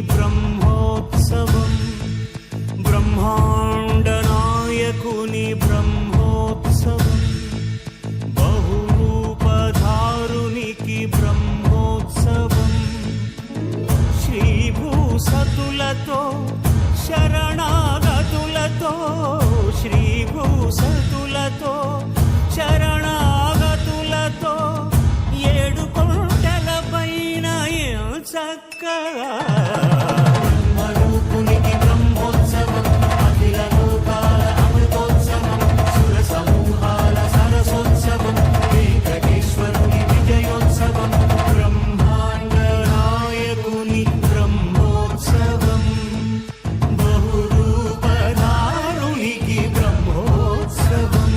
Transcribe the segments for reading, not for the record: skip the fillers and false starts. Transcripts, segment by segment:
బ్రహ్మోత్సవం బ్రహ్మాండ నాయకుని బ్రహ్మోత్సవం బహురూపధారునికి బ్రహ్మోత్సవం శ్రీభూసతులతో శరణాగతులతో శ్రీభూసతులతో శరణాగతులతో ఏడు కొండల పైన చక్కగా బ్రహ్మరూపునికి బ్రహ్మోత్సవం అఖిల లోకాల అమృతోత్సవం సుర సమూహాల సరసోత్సవం వెంకటేశ్వరుని విజయోత్సవం బ్రహ్మాండ నాయకుని బ్రహ్మోత్సవం బహురూపధారునికి బ్రహ్మోత్సవం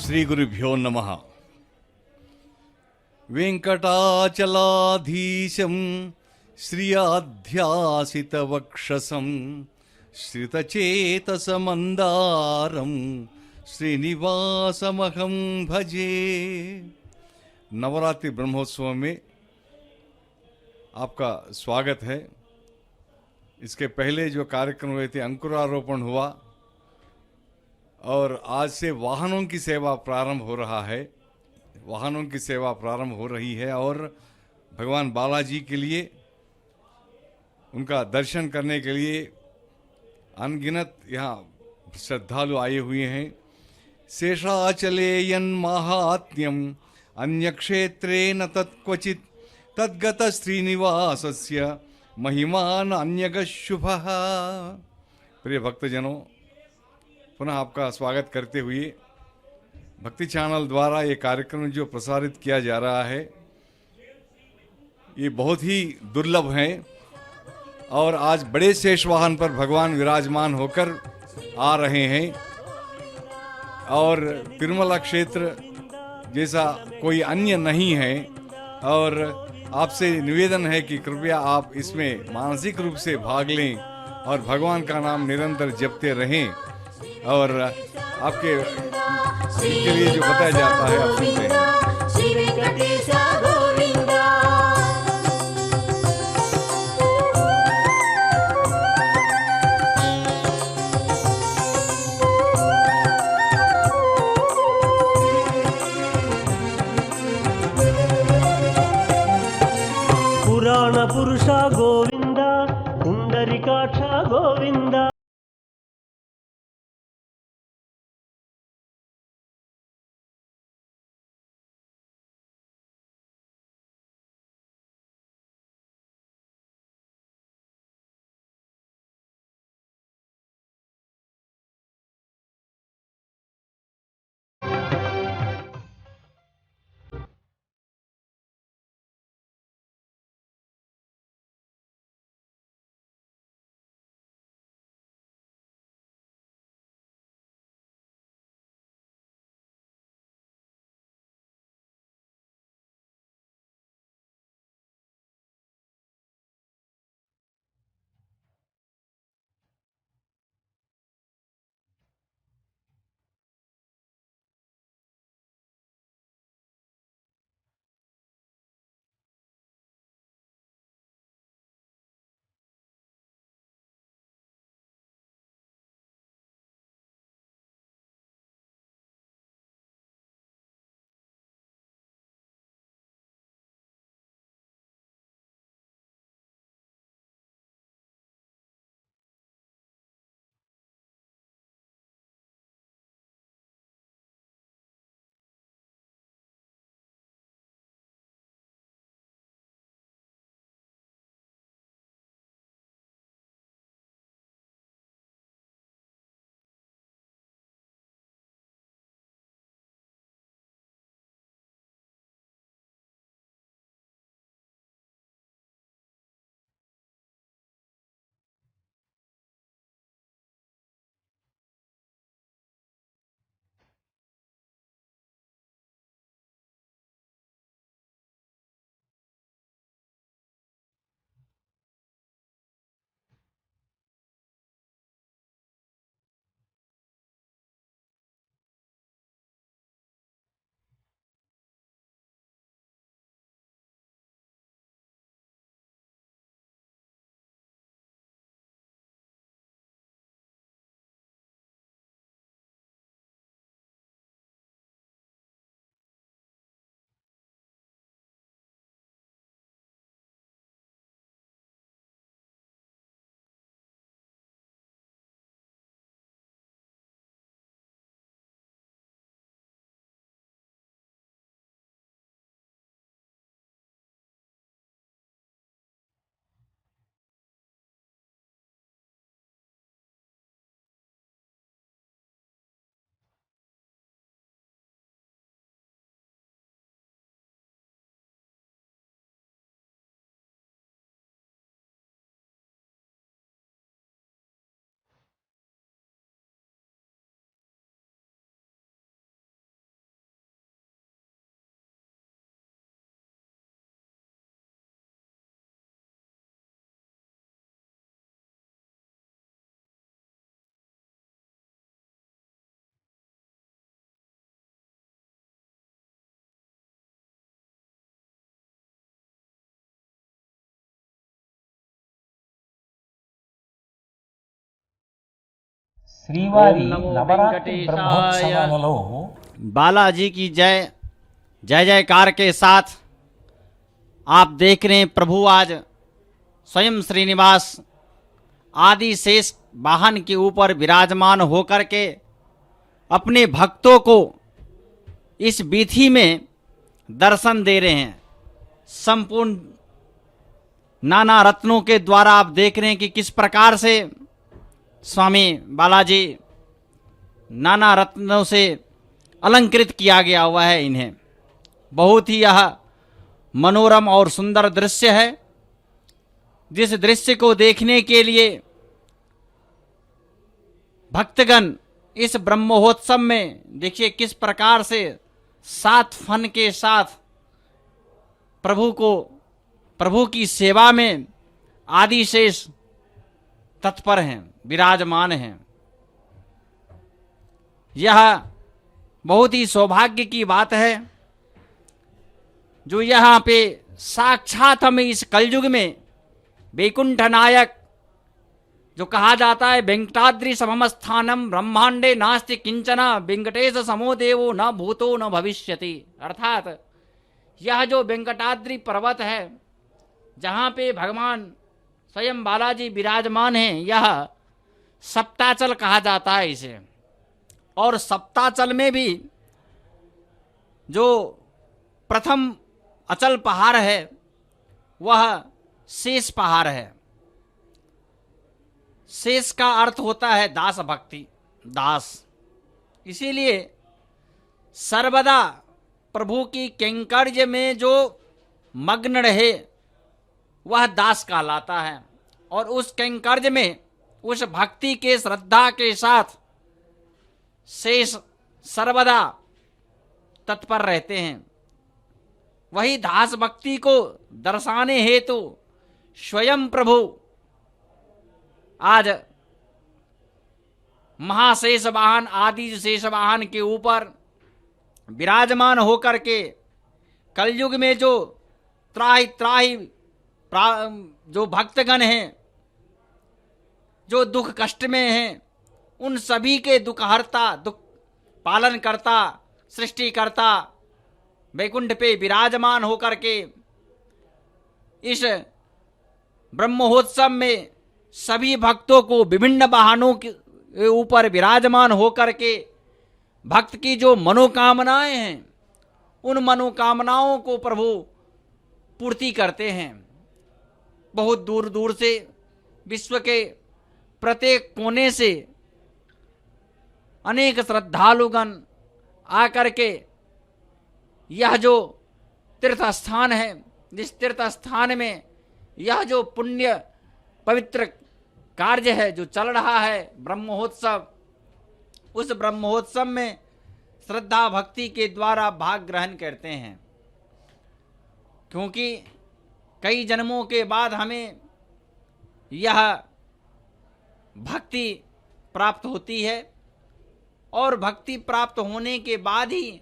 శ్రీ గురుభ్యో నమః. వెంకటాచలాధీశం శ్రియాధ్యాసితవక్షసం श्रितचेतसमन्दारं श्रीनिवासमहं भजे. नवरात्रि ब्रह्मोत्सव में आपका स्वागत है. इसके पहले जो कार्यक्रम हुए थे अंकुरारोपण हुआ और आज से वाहनों की सेवा प्रारंभ हो रहा है. वाहनों की सेवा प्रारंभ हो रही है और भगवान बालाजी के लिए उनका दर्शन करने के लिए अनगिनत यहाँ श्रद्धालु आए हुए हैं. शेषाचलेयन महात्म्यम अन्य क्षेत्रे न तत्क्वचित तद्गत श्रीनिवासस्य महिमान अन्यग शुभः. प्रिय भक्तजनों, पुनः आपका स्वागत करते हुए भक्ति चैनल द्वारा ये कार्यक्रम जो प्रसारित किया जा रहा है ये बहुत ही दुर्लभ है और आज बड़े शेष वाहन पर भगवान विराजमान होकर आ रहे हैं और तिरुमला क्षेत्र जैसा कोई अन्य नहीं है. और आपसे निवेदन है कि कृपया आप इसमें मानसिक रूप से भाग लें और भगवान का नाम निरंतर जपते रहें और आपके के लिए जो बताया जाता है आप सुनते हैं. పురాణ పురుష గోవింద పుండరీకాక్ష గోవింద. శ్రీవారి ఓం నమో నవరాత్రి వెంకటేశాయ। బ్రహ్మోత్సవాలలో बालाजी की जय जय जयकार के साथ आप देख रहे हैं प्रभु आज स्वयं श्रीनिवास आदि शेष वाहन के ऊपर विराजमान होकर के अपने भक्तों को इस वीथी में दर्शन दे रहे हैं। संपूर्ण नाना रत्नों के द्वारा आप देख रहे हैं कि किस प्रकार से स्वामी बालाजी नाना रत्नों से अलंकृत किया गया हुआ है। इन्हें बहुत ही यह मनोरम और सुंदर दृश्य है, जिस दृश्य को देखने के लिए भक्तगण इस ब्रह्मोत्सव में देखिए किस प्रकार से सात फन के साथ प्रभु की सेवा में आदिशेष तत्पर हैं, विराजमान हैं। यह बहुत ही सौभाग्य की बात है जो यहाँ पे साक्षात हमें इस कलयुग में वैकुंठ नायक जो कहा जाता है वेंकटाद्रि समम स्थानम ब्रह्मांडे नास्ति किंचन वेंकटेश समो देवो न भूतो न भविष्यति, अर्थात यह जो वेंकटाद्रि पर्वत है जहाँ पे भगवान स्वयं बालाजी विराजमान हैं, यह सप्ताचल कहा जाता है इसे। और सप्ताचल में भी जो प्रथम अचल पहाड़ है वह शेष पहाड़ है। शेष का अर्थ होता है दास भक्ति, दास। इसीलिए सर्वदा प्रभु की कैंकर्य में जो मग्न रहे वह दास कहलाता है। और उस कैंकर्य में उस भक्ति के श्रद्धा के साथ शेष सर्वदा तत्पर रहते हैं। वही दास भक्ति को दर्शाने हेतु स्वयं प्रभु आज महाशेष वाहन आदि शेष वाहन के ऊपर विराजमान होकर के कलयुग में जो त्राहि त्राहि जो भक्तगण हैं, जो दुख कष्ट में हैं, उन सभी के दुखहर्ता, दुख पालन करता, सृष्टिकर्ता वैकुंठ पे विराजमान होकर के इस ब्रह्मोत्सव में सभी भक्तों को विभिन्न वाहनों के ऊपर विराजमान होकर के भक्त की जो मनोकामनाएं हैं उन मनोकामनाओं को प्रभु पूर्ति करते हैं। बहुत दूर दूर से विश्व के प्रत्येक कोने से अनेक श्रद्धालुगण आकर के यह जो तीर्थ स्थान है, जिस तीर्थ स्थान में यह जो पुण्य पवित्र कार्य है जो चल रहा है ब्रह्मोत्सव, उस ब्रह्मोत्सव में श्रद्धा भक्ति के द्वारा भाग ग्रहण करते हैं। क्योंकि कई जन्मों के बाद हमें यह भक्ति प्राप्त होती है और भक्ति प्राप्त होने के बाद ही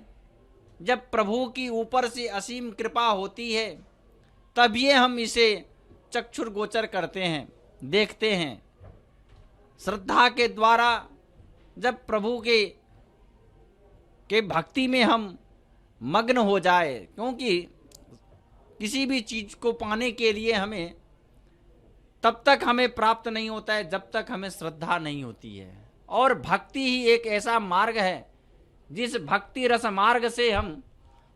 जब प्रभु की ऊपर से असीम कृपा होती है तब ये हम इसे चक्षुर गोचर करते हैं, देखते हैं। श्रद्धा के द्वारा जब प्रभु के भक्ति में हम मग्न हो जाए, क्योंकि किसी भी चीज को पाने के लिए हमें तब तक हमें प्राप्त नहीं होता है जब तक हमें श्रद्धा नहीं होती है। और भक्ति ही एक ऐसा मार्ग है जिस भक्ति रस मार्ग से हम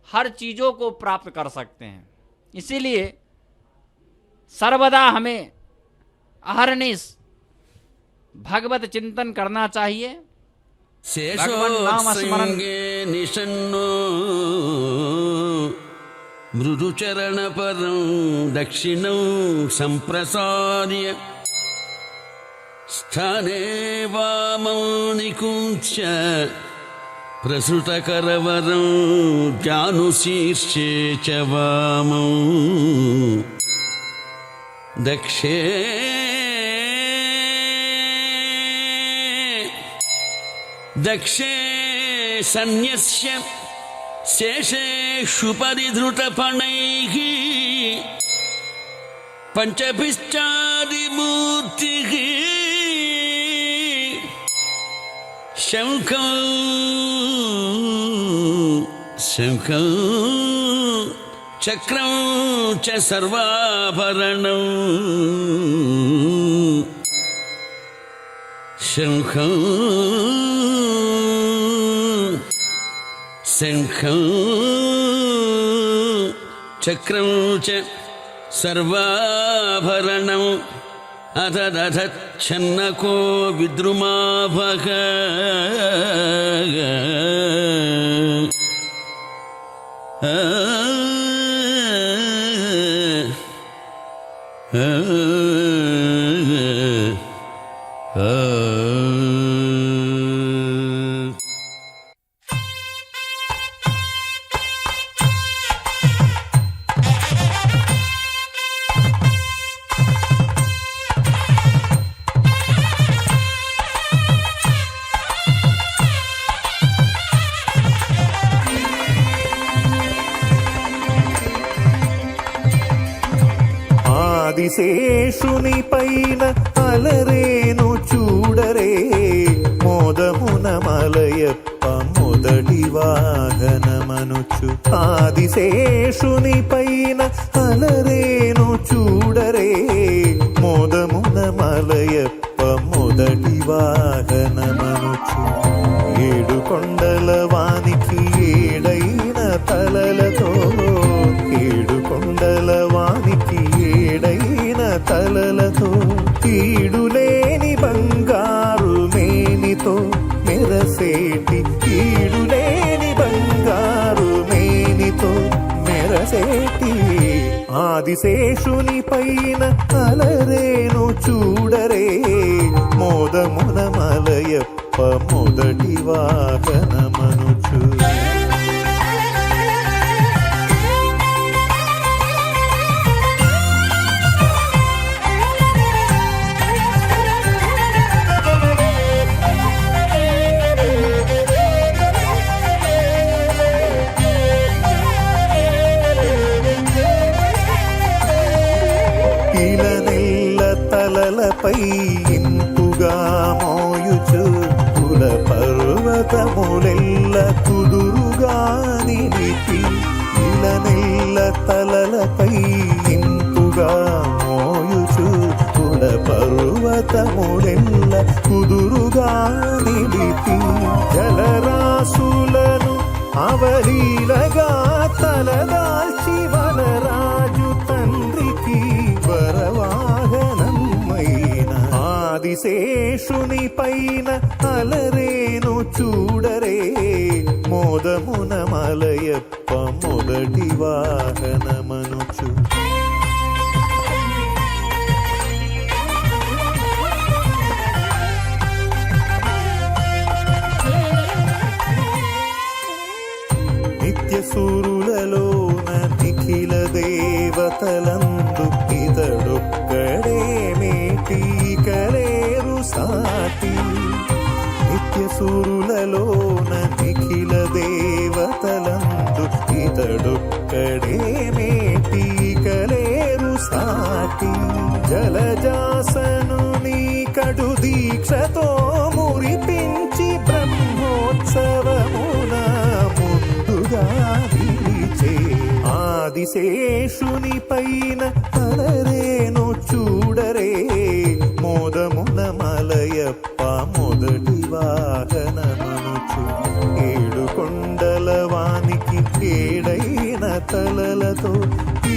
हर चीजों को प्राप्त कर सकते हैं। इसीलिए सर्वदा हमें अहर्निश भगवत चिंतन करना चाहिए। भगवान नाम स्मरण शेषोत्संगे निषन्नो मृदुचरणपरं दक्षिणं सम्प्रसार्य स्थाने वामं निकुञ्च्य प्रसृतकरवरं जानुशीर्षे च वामं दक्षे सन्न्यस्य शेषेषु परिधृतफणैः पञ्चभिश्चादिमूर्तिः శంఖం శంఖం చక్రం చ సర్వాభరణం శంఖం శంఖం చక్రం చ సర్వాభరణం అథదథన్నకో విద్రుమాభగ ఆదిశేషుని పైన అలరేను చూడరే మోదమున మలయప్ప మొదటి వాహనమనుచు ఆదిశేషుని పైన అలరేను చూడరే మోదమున మలయప్ప మొదటి వాహనమనుచు ఏడు కొండల వానికి ఏడైన తలలతో ఏడు కొండల వానికి ఏడైన తలలతో కీడులేని బంగారు మేనితో మెరసేటి కీడులేని బంగారు మేనితో మెరసేటి ఆదిశేషుని పైన అలరేను చూడరే మోదమున మలయప్ప మొదటి వాహనమనుచు ఇలనెల్ల తలలపై ఇంపుగా మోయుచు కుల పర్వతములెల్ల కుదురుగా నిలిపి ఇలనెల్ల తలలపై ఇంపుగా మోయుచు కుల పర్వతములెల్ల కుదురుగా నిలిపి జలరాశులను అవలీలగా తలదాల్చి వనరాజు తండ్రికి వరవాహనమైన ఆదిశేషుని పైన అలరేను చూడరే మోదమున మలయప్ప మొదటి వాహనమనుచు నిత్య సూరులలోన నిఖిల దేవతలందు ఇతడొక్కడే మేటి కలేరు సాటి నిత్య సూరులలోన నిఖిల దేవతలందు ఇతడొక్కడే మేటి కలేరు సాటి జలజాసను నీ కడు దీక్షతో మురిపించి బ్రహ్మోత్సవమున ముందుగా నిలిచే ఆదిశేషుని పైన అలరేను చూడరే మోదమున మలయప్ప మొదటి వాహనమనుచు ఏడు కొండల వానికి ఏడైన తలలతో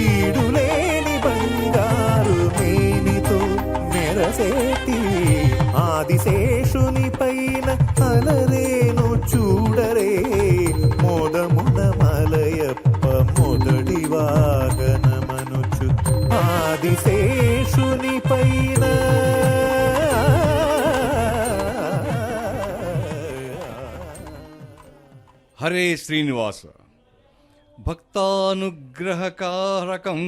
ఈడులేని బంగారు మేనితో మెరసేటి ఆదిశేషుని పైన అలరేను చూడరే మోదమున మలయప్ప మొదటి వాహనమనుచు ఆదిశేషుని పైన హరే శ్రీనివాస భక్తానుగ్రహకారకం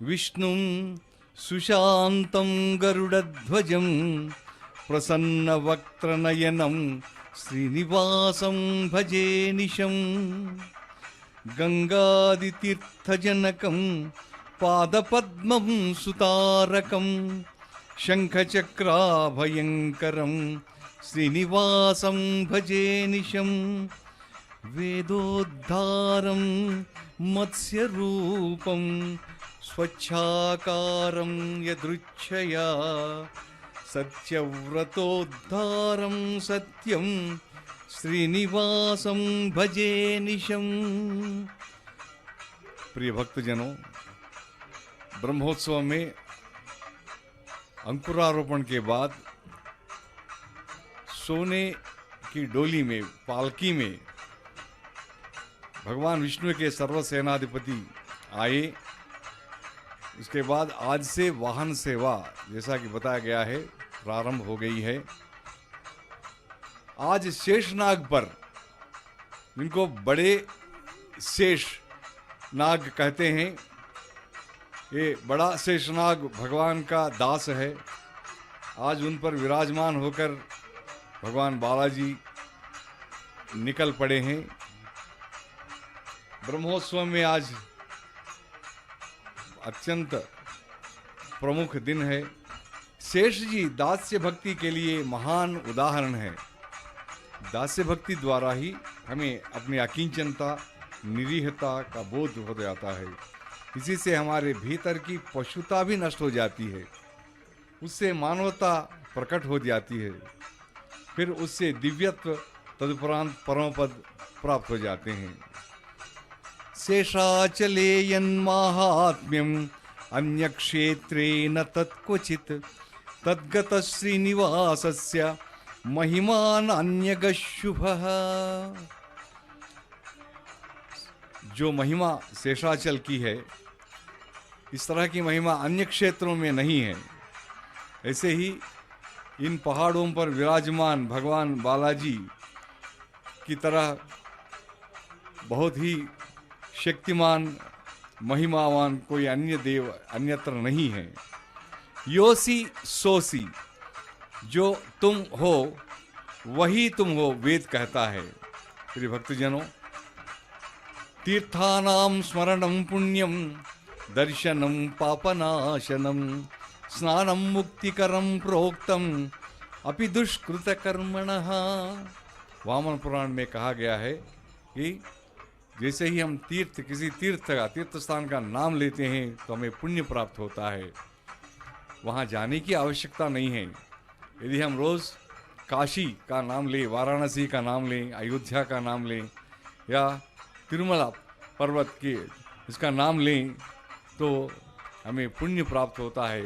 విష్ణుం సుశాంతం గరుడధ్వజం ప్రసన్నవక్త్రనయనం శ్రీనివాసం భజే నిశం గంగాదితీర్థజనకం పాదపద్మం సుతారకం శంఖచక్రాభయంకరం श्रीनिवासं भजे निशं वेदोद्धारं मत्स्यरूपं स्वच्छाकारं यदृच्छया सत्यव्रतोद्धारं सत्यं श्रीनिवासं भजे निशं। प्रिय भक्तजनों, ब्रह्मोत्सव में अंकुरारोपण के बाद सोने की डोली में, पालकी में भगवान विष्णु के सर्वसेनाधिपति आए। उसके बाद आज से वाहन सेवा, जैसा कि बताया गया है, प्रारंभ हो गई है। आज शेषनाग पर, जिनको बड़े शेष नाग कहते हैं, ये बड़ा शेषनाग भगवान का दास है। आज उन पर विराजमान होकर भगवान बालाजी निकल पड़े हैं। ब्रह्मोत्सव में आज अत्यंत प्रमुख दिन है। शेष जी दास्य भक्ति के लिए महान उदाहरण है। दास्य भक्ति द्वारा ही हमें अपनी अकिंचनता, निरीहता का बोध हो जाता है। इसी से हमारे भीतर की पशुता भी नष्ट हो जाती है, उससे मानवता प्रकट हो जाती है, फिर उससे दिव्यत्व, तदुपरांत परमपद प्राप्त हो जाते हैं। शेषाचले यन्माहात्म्यम् अन्यक्षेत्रे न तत्क्वचित् तद्गत श्रीनिवासस्य महिमान अन्यगः शुभः। जो महिमा शेषाचल की है, इस तरह की महिमा अन्य क्षेत्रों में नहीं है। ऐसे ही इन पहाड़ों पर विराजमान भगवान बालाजी की तरह बहुत ही शक्तिमान, महिमावान कोई अन्य देव अन्यत्र नहीं है। योसी सोसी, जो तुम हो वही तुम हो, वेद कहता है। प्रिय भक्तजनों, तीर्थानां स्मरणं पुण्यं दर्शनं पापनाशनं स्नानं मुक्तिकरं प्रोक्तम अपि दुष्कृतकर्मणः। वामन पुराण में कहा गया है कि जैसे ही हम किसी तीर्थ स्थान का नाम लेते हैं तो हमें पुण्य प्राप्त होता है। वहाँ जाने की आवश्यकता नहीं है। यदि हम रोज़ काशी का नाम लें, वाराणसी का नाम लें, अयोध्या का नाम लें या तिरुमला पर्वत के इसका नाम लें तो हमें पुण्य प्राप्त होता है।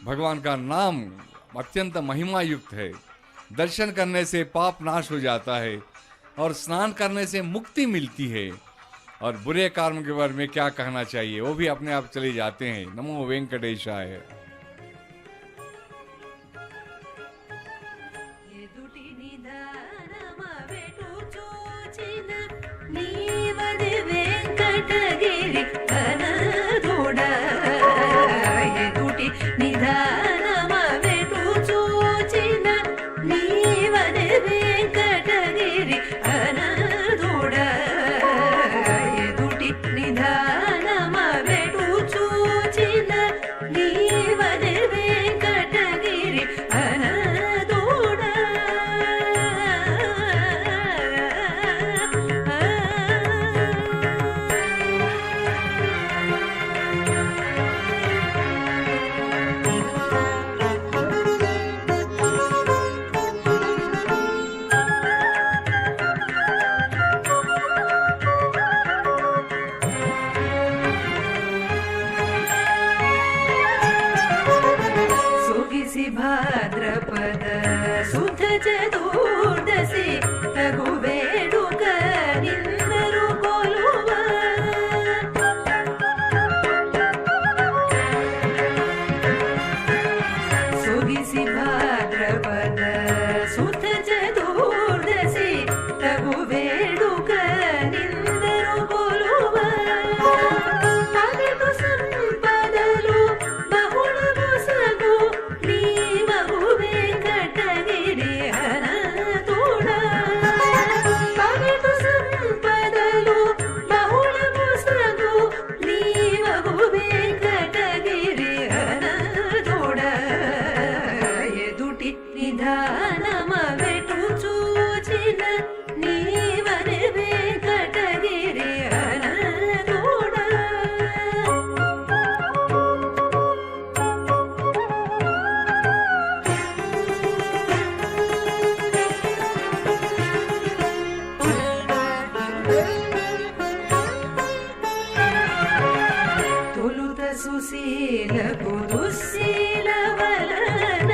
भगवान का नाम अत्यंत महिमा युक्त है। दर्शन करने से पाप नाश हो जाता है और स्नान करने से मुक्ति मिलती है। और बुरे कर्म के बारे में क्या कहना चाहिए, वो भी अपने आप चले जाते हैं। नमो वेंकटेशाय। వెంకటగిరి కనదోడ ఎదుటి నిధానమ వెటు చూచిన నీవనే వెంకటగిరి కనదోడ ఎదుటి నిధానమ వెటు చూచిన నీవనే వెంకటగిరి కనదోడ భాద్రపద సుధ చతుర్దశి తగు వేడుక నిందరు కొలువ సొగిసి భాద్రపద సుధ చతుర్దశి తగు వేడుక నిందరు కొలువ అగటు సంపదలు బహుళ ముసగు వెంకటగిరి హర సుశీలకు దుశ్శీల వలన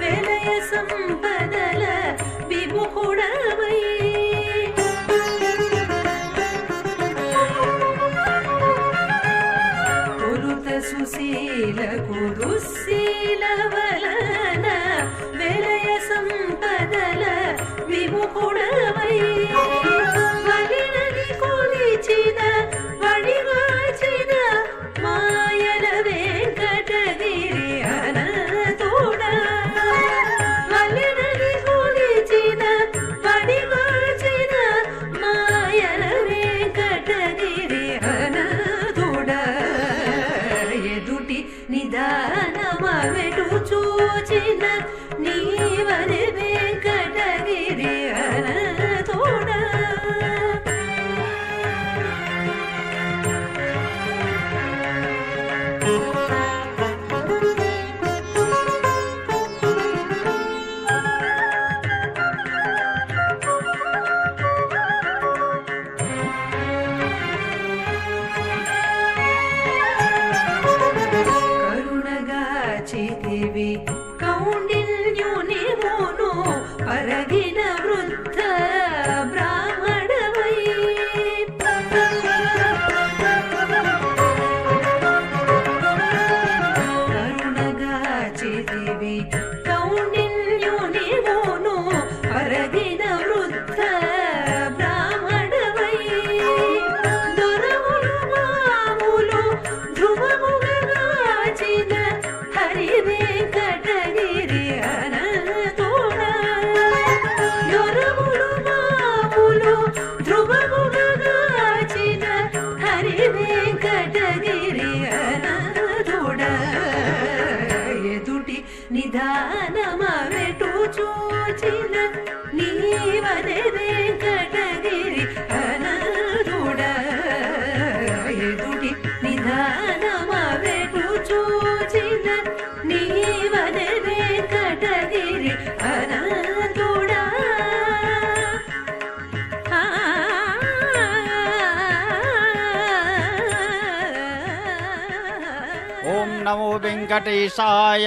వెలయ సంపదల విముఖుడవై పొరుత సుశీలకు దుశ్శీల వలన వెలయ సంపదల విముఖుడవై వలినని కొలిచిన వడివాచిన మాయల వెంకటగిరి అనంతుడ వలినని కొలిచిన వడివాచిన మాయల వెంకటగిరి అనంతుడ ఎదుటి నిదానమవెటు చూచిన నీవని వెంకటగిరి అనంతుడ కరుణగాచితివి కౌండిన్యుని మోను పరగిన వృద్ధ బ్రాహ్మణవై కరుణగాచితివి కౌండిన్యుని మోను పరగిన వృద్ధ బ్రాహ్మణవై దొరములు మాములు ధ్రువముగాచిన హరి వెంకటగిరి అనంతుడ దొరములు మాములు ధ్రువముగాచిన హరి వెంకటగిరి అనంతుడ ఎదుటి నిదానమవెటు చూచిన నీవనే వెంకటగిరి అనంతుడ ఎదుటి నిదానమవెటు చూచిన నీవనే వెంకటగిరి అనంతుడ ఓం నమో వెంకటేశాయ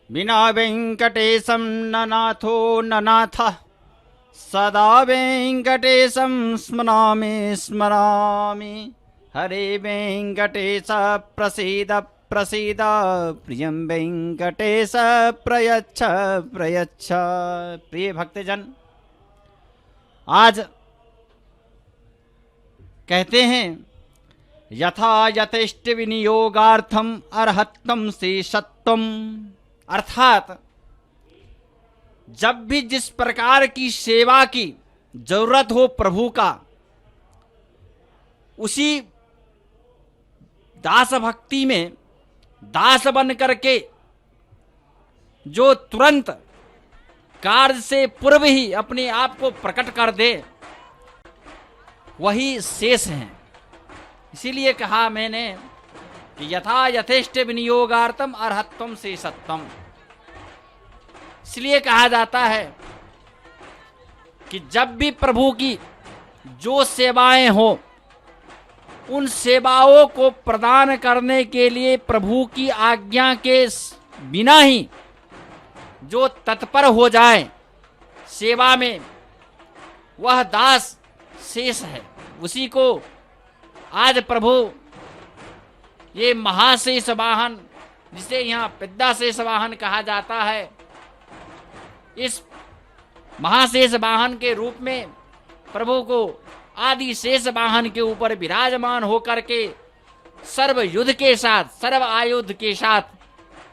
వినా వెంకటేశం ననాథో ననాథ సదా వెంకటేశం స్మరామి స్మరామి హరే వెంకటేశ ప్రసీద प्रसीद प्रियं वेंकटेश प्रयच्छ प्रयच्छ। प्रिय भक्तजन, आज कहते हैं यथा यथेष्ट विनियोगार्थम अर्हत्तम से सत्वम, अर्थात जब भी जिस प्रकार की सेवा की जरूरत हो प्रभु का, उसी दास भक्ति में दास बन करके जो तुरंत कार्य से पूर्व ही अपने आप को प्रकट कर दे, वही शेष हैं। इसीलिए कहा मैंने कि यथा यथेष्ट विनियोगार्थम अर्हत्वम से सत्वम। इसलिए कहा जाता है कि जब भी प्रभु की जो सेवाएं हो, उन सेवाओं को प्रदान करने के लिए प्रभु की आज्ञा के बिना ही जो तत्पर हो जाए सेवा में, वह दास शेष है। उसी को आज प्रभु ये महाशेष वाहन, जिसे यहाँ पिद्दाशेष वाहन कहा जाता है, इस महाशेष वाहन के रूप में प्रभु को आदि शेष वाहन के ऊपर विराजमान होकर के सर्व युद्ध के साथ, सर्व आयुध के साथ,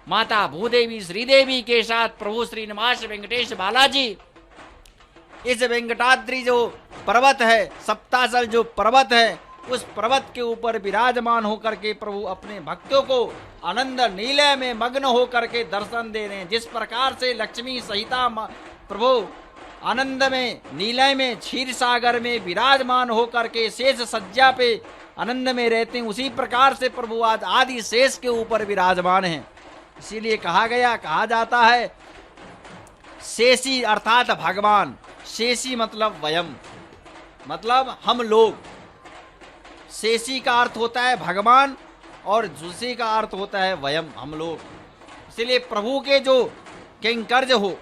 माता भूदेवी श्रीदेवी के साथ प्रभु श्रीनिवास वेंकटेश बालाजी इस वेंकटाद्रि जो पर्वत है, सप्ताचल जो पर्वत है, उस पर्वत के ऊपर विराजमान होकर के प्रभु अपने भक्तों को आनंद नीलय में मग्न होकर के दर्शन दे रहे हैं। जिस प्रकार से लक्ष्मी सहिता प्रभु आनंद में, नीलय में, क्षीर सागर में विराजमान होकर के शेष सज्जा पे आनंद में रहते हैं, उसी प्रकार से प्रभु आज आदि शेष के ऊपर विराजमान हैं। इसीलिए कहा जाता है शेषी अर्थात भगवान, शेषी मतलब वयम, मतलब हम लोग। शेषी का अर्थ होता है भगवान और जुसी का अर्थ होता है वयम, हम लोग। इसलिए प्रभु के जो किंकर्ज हो,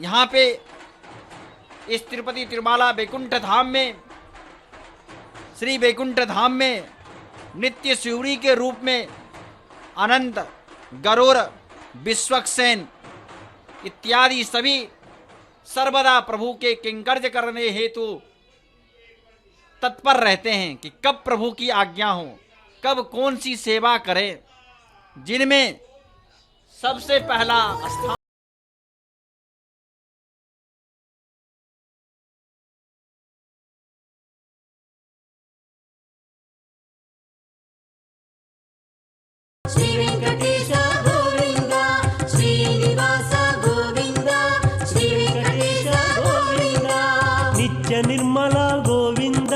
यहाँ पे इस तिरुपति तिरुमाला वैकुंठ धाम में, श्री वैकुंठ धाम में नित्य शिवरी के रूप में अनंत, गरुड़, विश्वक्सेन इत्यादि सभी सर्वदा प्रभु के किंकर्ज करने हेतु तत्पर रहते हैं कि कब प्रभु की आज्ञा हो, कब कौन सी सेवा करें, जिनमें सबसे पहला स्थान श्री वेंकटेश गोविंद, श्रीनिवास गोविंद, श्री वेंकटेश गोविंद। नित्य निर्मल गोविंद,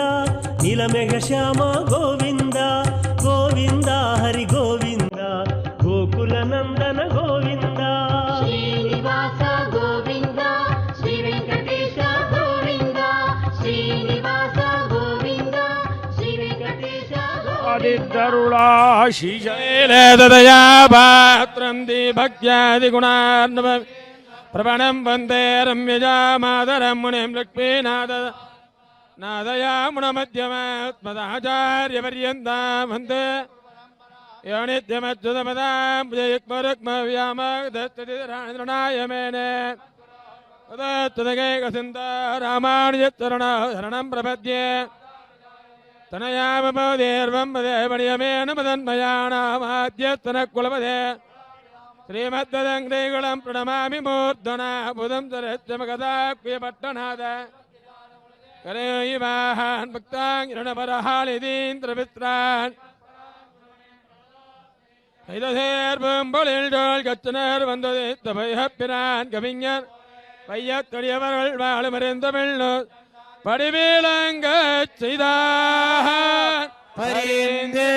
नीलमेघ श्याम गोविंद, गोविंद हरि गोविंद, गोकुल नंदन गोविंद। श्रीनिवास गोविंद, श्री वेंकटेश गोविंद, श्रीनिवास गोविंद, श्री वेंकटेश आदिद्गरुडाशीशैलेदया पात्रं भक्त्यादिगुणार्णव प्रवणं वन्दे रम्यजामादरं मुनिं लक्ष्मीनाथ नादयामुणमध्यमात्मदाचार्यपर्यन्तां वन्दे यो नित्यमच्युतपदां जयक्मरुक्मव्यामदस्ततिधराय मेने तदत्तदकैकसिन्धा रामानुजचरणं प्रपद्ये तनयामपोदेर्वं पदे मणियमेन मदन्मयाणामाद्यस्तनकुलपदे श्रीमद्दङ्ग्रेकुलं प्रणमामि मूर्धना बुधं सरस्वमगदाक्यपट्टनाद करेयिवाहान् भक्ताङ्गिरणपरहालिदीन्द्रमित्रान् கைதசேர்பொழில் கச்சனர் வந்தது தபையப்பிரான் கவிஞர் பையக்கடியவர்கள் வாழுமறிந்தமிழ் படிவேலங்க செய்தார் பரிந்தே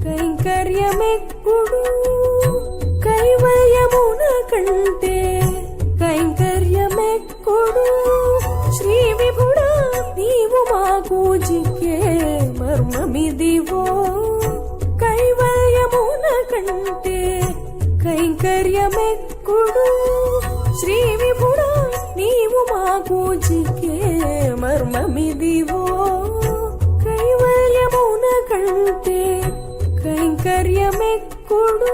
కైంకర్యమెక్కుడు కైవల్యమున కంటే కైంకర్యమెక్కుడు శ్రీ విభుడా నీవు మాకు జిక్కే మర్మమిదివో కైవల్యమున కంటే కైంకర్యమెక్కుడు శ్రీ విభుడా నీవు మాకు జిక్కే మర్మమిదివో కైవల్యమున కంటే కైంకర్యమెక్కుడు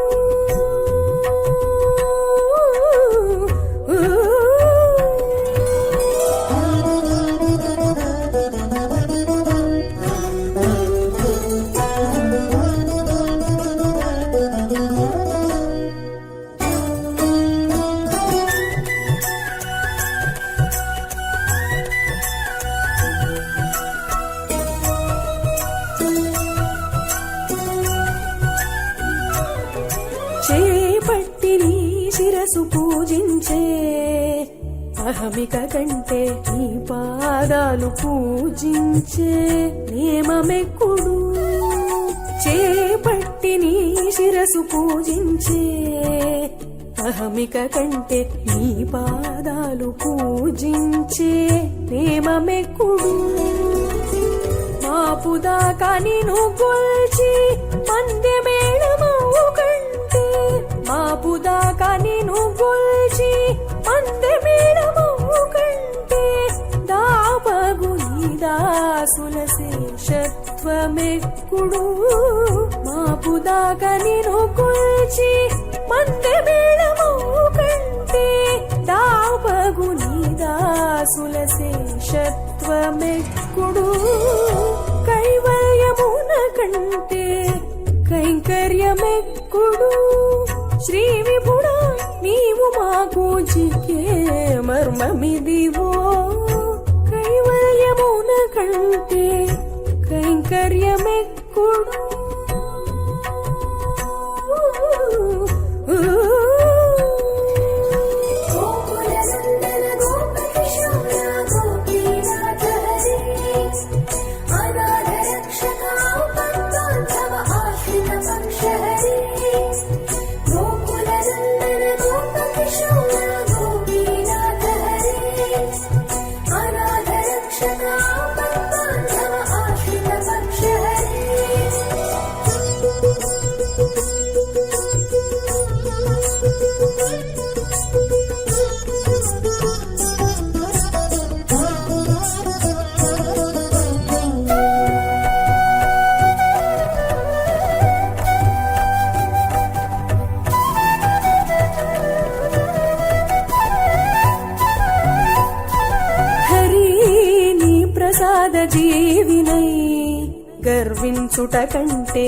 చేపట్టి నీ శిరసు పూజించే అహమిక కంటే నీ పాదాలు పూజించే నేమమెక్కుడు చేపట్టి నీ శిరసు పూజించే అహమిక కంటే నీ పాదాలు పూజించే నేమమెక్కుడు మాపుదాకా నిన్ను కొల్చి పందె మేళమవు కంటే మాపుదాకా నిన్ను కొల్చి పందె మేళమవు కంటే దాపగు నీ దాసుల శేషత్వమెక్కుడు మాపుదాకా నిన్ను కొల్చి పందె మేళమవు కంటే దాపగు నీ దాసుల శేషత్వమెక్కుడు కైవల్యమున కంటే కైంకర్యమెక్కుడు శ్రీ విభుడా నీవు మాకు చిక్కే మర్మమిదివో కైవల్యమున కంటే కైంకర్యమెక్కుడు ప్రసాద జీవినై గర్వించుట కంటే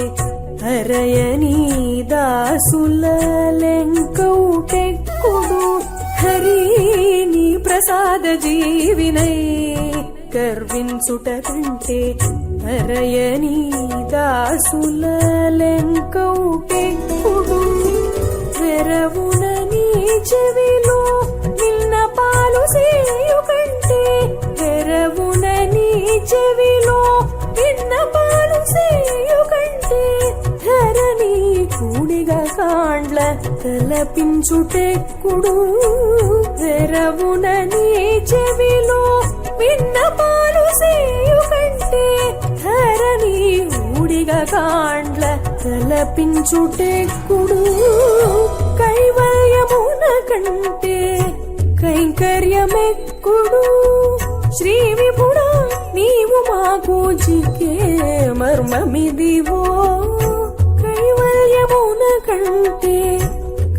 హరయనీ దాసుల లెంకౌటెక్కుడు హరి నీ ప్రసాద జీవినై గర్వించుట కంటే హరయనీ దాసుల లెంకౌటెక్కుడు వెరవున నీ చెవిలో నిన్న పాలు సేయు కంటే వెరవున నీ చెవిలో నిన్న పాలు సేయు కంటే ధరణి కూడిగా కాండ్ల తలపించుటెక్కుడు వెరవున నీ చెవిలో నిన్న పాలు సేయు కంటే ధరణి కూడిగా కాండ్ల తలపించుటెక్కుడు కైవల్యమున కంటే కైంకర్యమెక్కుడు శ్రీ విభుడా నీవు మాకు చిక్కే మర్మమిదివో కైవల్యమున కంటే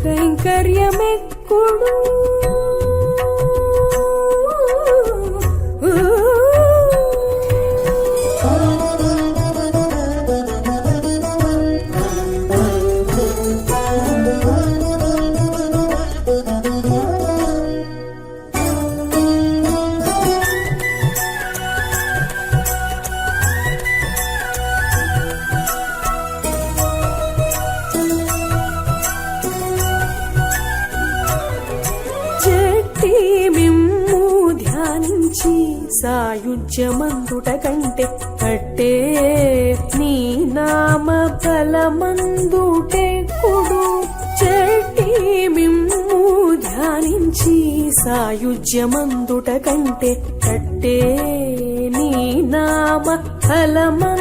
కైంకర్యమెక్కుడు సాయుజ్యమందుట కంటే కట్టే నీ నామ ఫలమందుటెక్కుడు చెట్టి మిమ్ము ధ్యానించి సాయుజ్యమందుట కంటే కట్టే నీ నామ ఫలమందుటెక్కుడు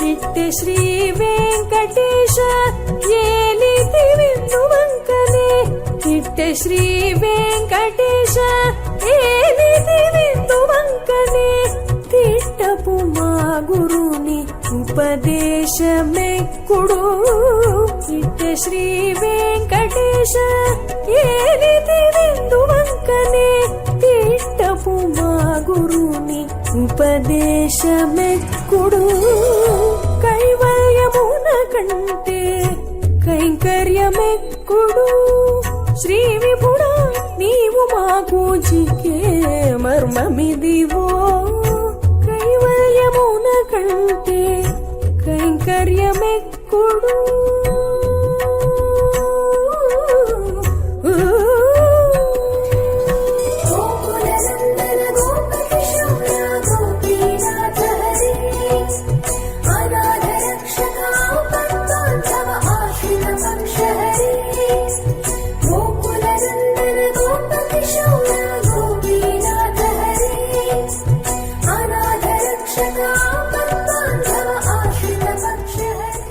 చిట్టే శ్రీ వెంకటేశ ఏలితి విందు వంకనే చిట్టే శ్రీ వెంకటేశ ఏలితి విందు వంకనే తిట్టపు మా గురుని ఉపదేశమెక్కుడు ఇట్టే శ్రీ వెంకటేశ ఏలిది విందు వంకనే తిట్టపు మా గురుని ఉపదేశమెక్కుడు కైవల్యమున కంటే కైంకర్యమెక్కుడు శ్రీ విభుడా నీవు మాకు జికే మర్మమిదివో కైవల్యమున కంటే కైంకర్యమెక్కుడు గోకులనందన గోపకిశోర గోపీనాథ హరి అనాథ రక్షక పద్మాంధవ ఆశ్రిత పక్ష హరి గోకులనందన గోపకిశోర గోపీనాథ హరి అనాథ రక్షక పద్మాంధవ ఆశ్రిత పక్ష హరి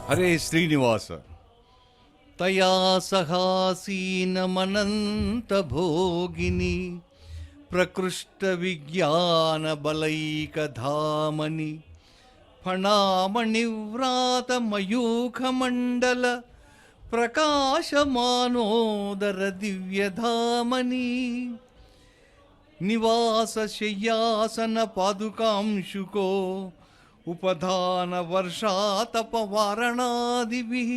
హరే శ్రీనివాస తయా సహాసీనమనంత భోగిని ప్రకృష్ట విజ్ఞాన బలైకధామని ఫణామణివ్రాత మయూఖమండల ప్రకాశమానోదర దివ్యధామని నివాస శయ్యాసన పాదుకాంశుకో ఉపధాన వర్షాతప వారణాదిభిః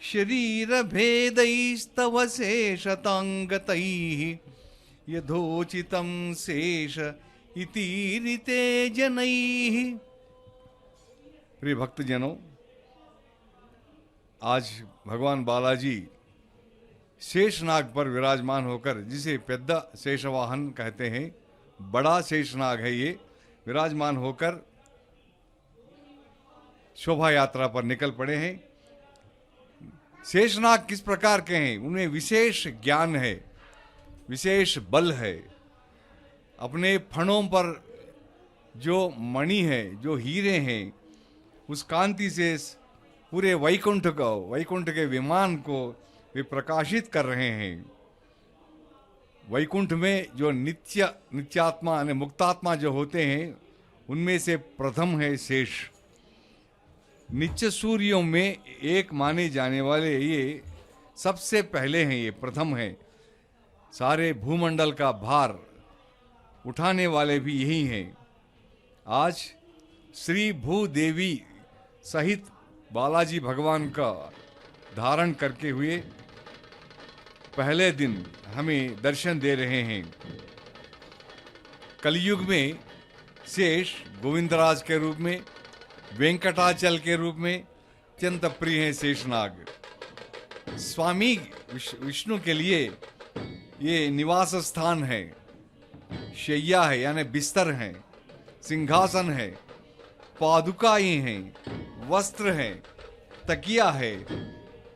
శరీరభేदैस्तव శేషతాంగతైః యథోచితం శేష इतीरिते जनैः। प्रिय भक्तजनों, आज भगवान बालाजी शेषनाग पर विराजमान होकर, जिसे पेद्दा शेषवाहन कहते हैं, बड़ा शेषनाग है ये, विराजमान होकर शोभा यात्रा पर निकल पड़े हैं। शेषनाग किस प्रकार के हैं? उनमें विशेष ज्ञान है, विशेष बल है। अपने फणों पर जो मणि है, जो हीरे हैं, उस कांति से पूरे वैकुंठ के विमान को वे प्रकाशित कर रहे हैं। वैकुंठ में जो नित्यात्मा यानी मुक्तात्मा जो होते हैं, उनमें से प्रथम है शेष। नित्य सूर्यों में एक माने जाने वाले ये सबसे पहले हैं, ये प्रथम है। सारे भूमंडल का भार उठाने वाले भी यही हैं। आज श्री भूदेवी सहित बालाजी भगवान का धारण करके हुए पहले दिन हमें दर्शन दे रहे हैं। कलयुग में शेष गोविंदराज के रूप में, वेंकटाचल के रूप में अत्यंत प्रिय हैं शेषनाग। स्वामी विष्णु के लिए ये निवास स्थान है, शैया है यानी बिस्तर है, सिंहासन है, पादुकाएं हैं, वस्त्र है, तकिया है,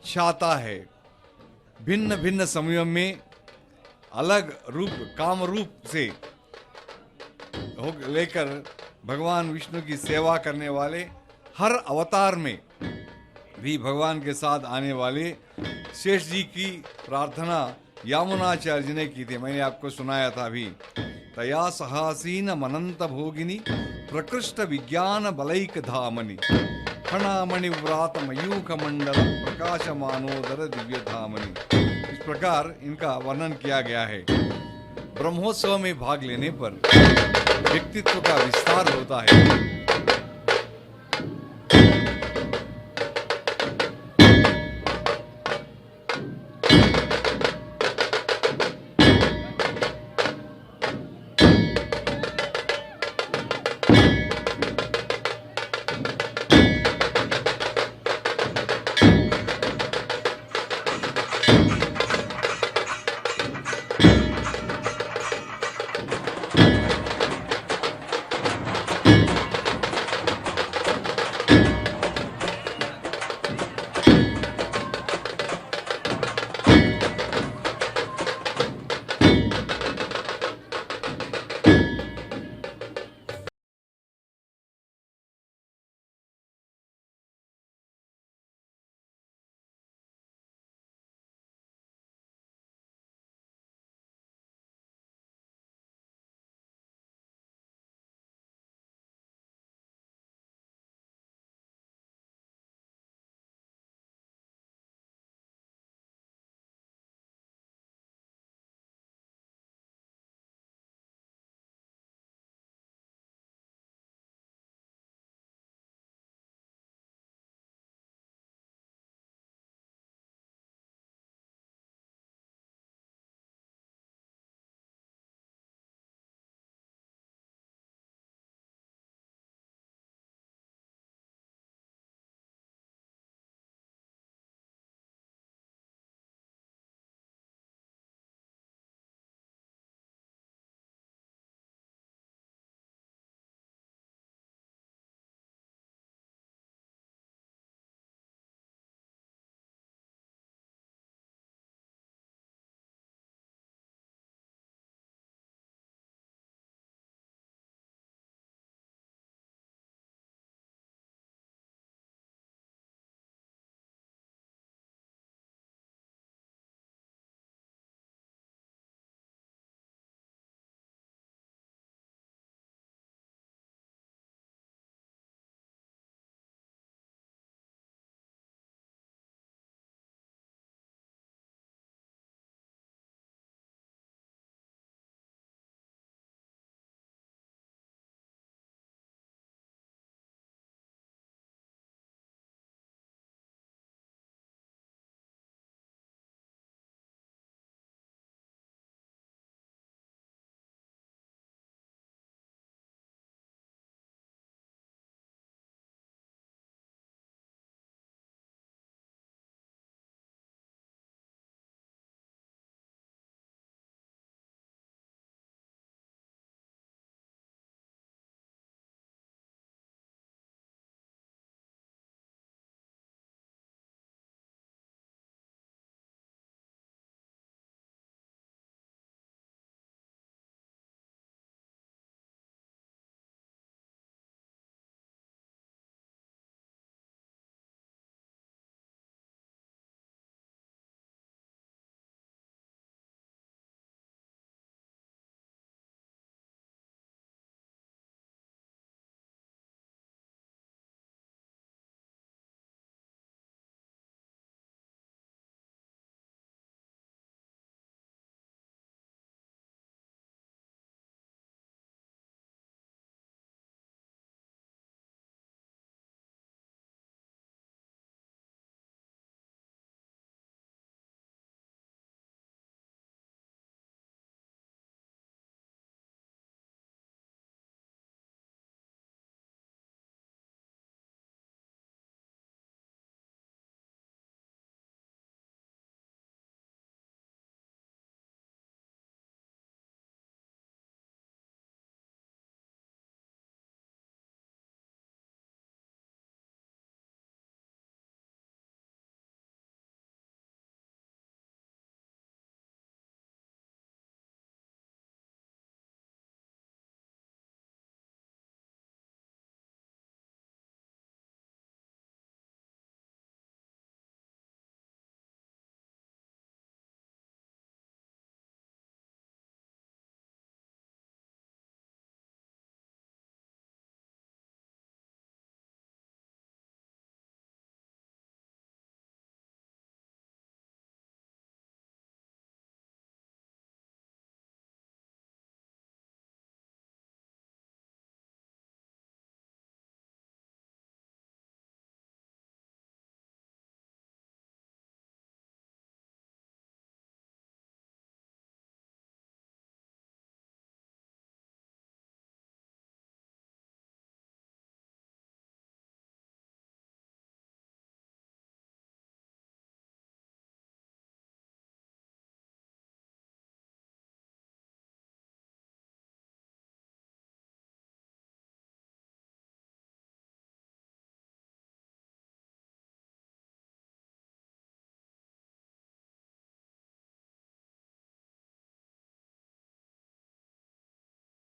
छाता है। भिन्न भिन्न समयों में अलग रूप, काम रूप से लेकर भगवान विष्णु की सेवा करने वाले, हर अवतार में भी भगवान के साथ आने वाले शेष जी की प्रार्थना यामुनाचार्य जी ने की थी। मैंने आपको सुनाया था अभी। तया सहासीन मनंत भोगिनी प्रकृष्ट विज्ञान बलैक धामनि फणामणि व्रात मयूख मंडल प्रकाशमानोदर दिव्य धामनि। इस प्रकार इनका वर्णन किया गया है। ब्रह्मोत्सव में भाग लेने पर व्यक्तित्व का विस्तार होता है।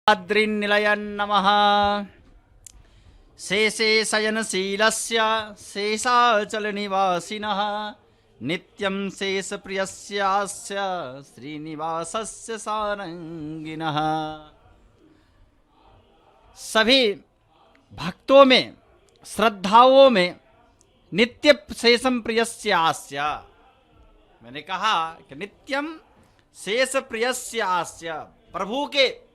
आद्रिनिलयन् नमः। शेषे शयनशीलस्य शेषाचलनिवासिनः नित्यं शेषप्रियस्यास्य श्रीनिवासस्य सारंगिनः। सभी भक्तों में, श्रद्धाओं में नित्य शेषम प्रियस्यास्य, मैंने कहा कि नित्यम शेष प्रियस्यास्य, प्रभु के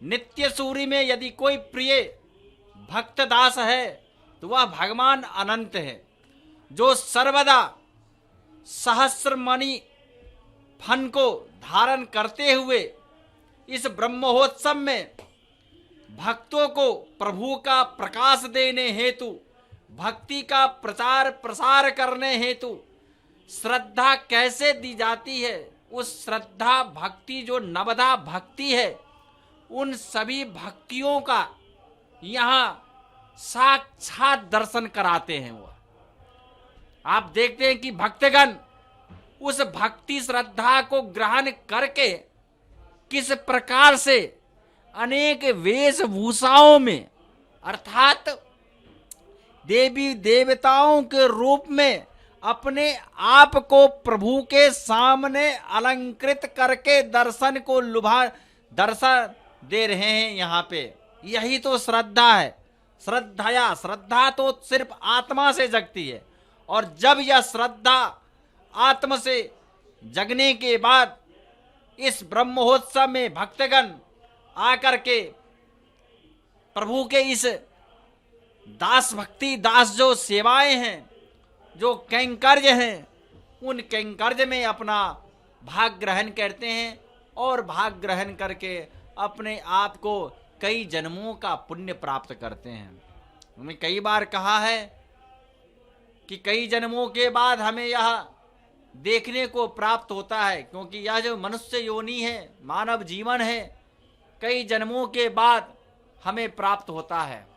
नित्य सूरी में यदि कोई प्रिय भक्त दास है तो वह भगवान अनंत है, जो सर्वदा सहस्रमणि फन को धारण करते हुए इस ब्रह्मोत्सव में भक्तों को प्रभु का प्रकाश देने हेतु, भक्ति का प्रचार प्रसार करने हेतु श्रद्धा कैसे दी जाती है, उस श्रद्धा भक्ति जो नवधा भक्ति है, उन सभी भक्तियों का यहाँ साक्षात दर्शन कराते हैं। वो आप देखते हैं कि भक्तगण उस भक्ति श्रद्धा को ग्रहण करके किस प्रकार से अनेक वेशभूषाओं में, अर्थात देवी देवताओं के रूप में अपने आप को प्रभु के सामने अलंकृत करके दर्शन दे रहे हैं। यहाँ पे यही तो श्रद्धा है। श्रद्धा तो सिर्फ आत्मा से जगती है, और जब यह श्रद्धा आत्मा से जगने के बाद इस ब्रह्मोत्सव में भक्तगण आकर के प्रभु के इस दास भक्ति दास जो सेवाएं हैं, जो कैंकर्य हैं, उन कैंकर्य में अपना भाग ग्रहण करते हैं, और भाग ग्रहण करके अपने आप को कई जन्मों का पुण्य प्राप्त करते हैं। हमने कई बार कहा है कि कई जन्मों के बाद हमें यह देखने को प्राप्त होता है, क्योंकि यह जो मनुष्य योनि है, मानव जीवन है, कई जन्मों के बाद हमें प्राप्त होता है।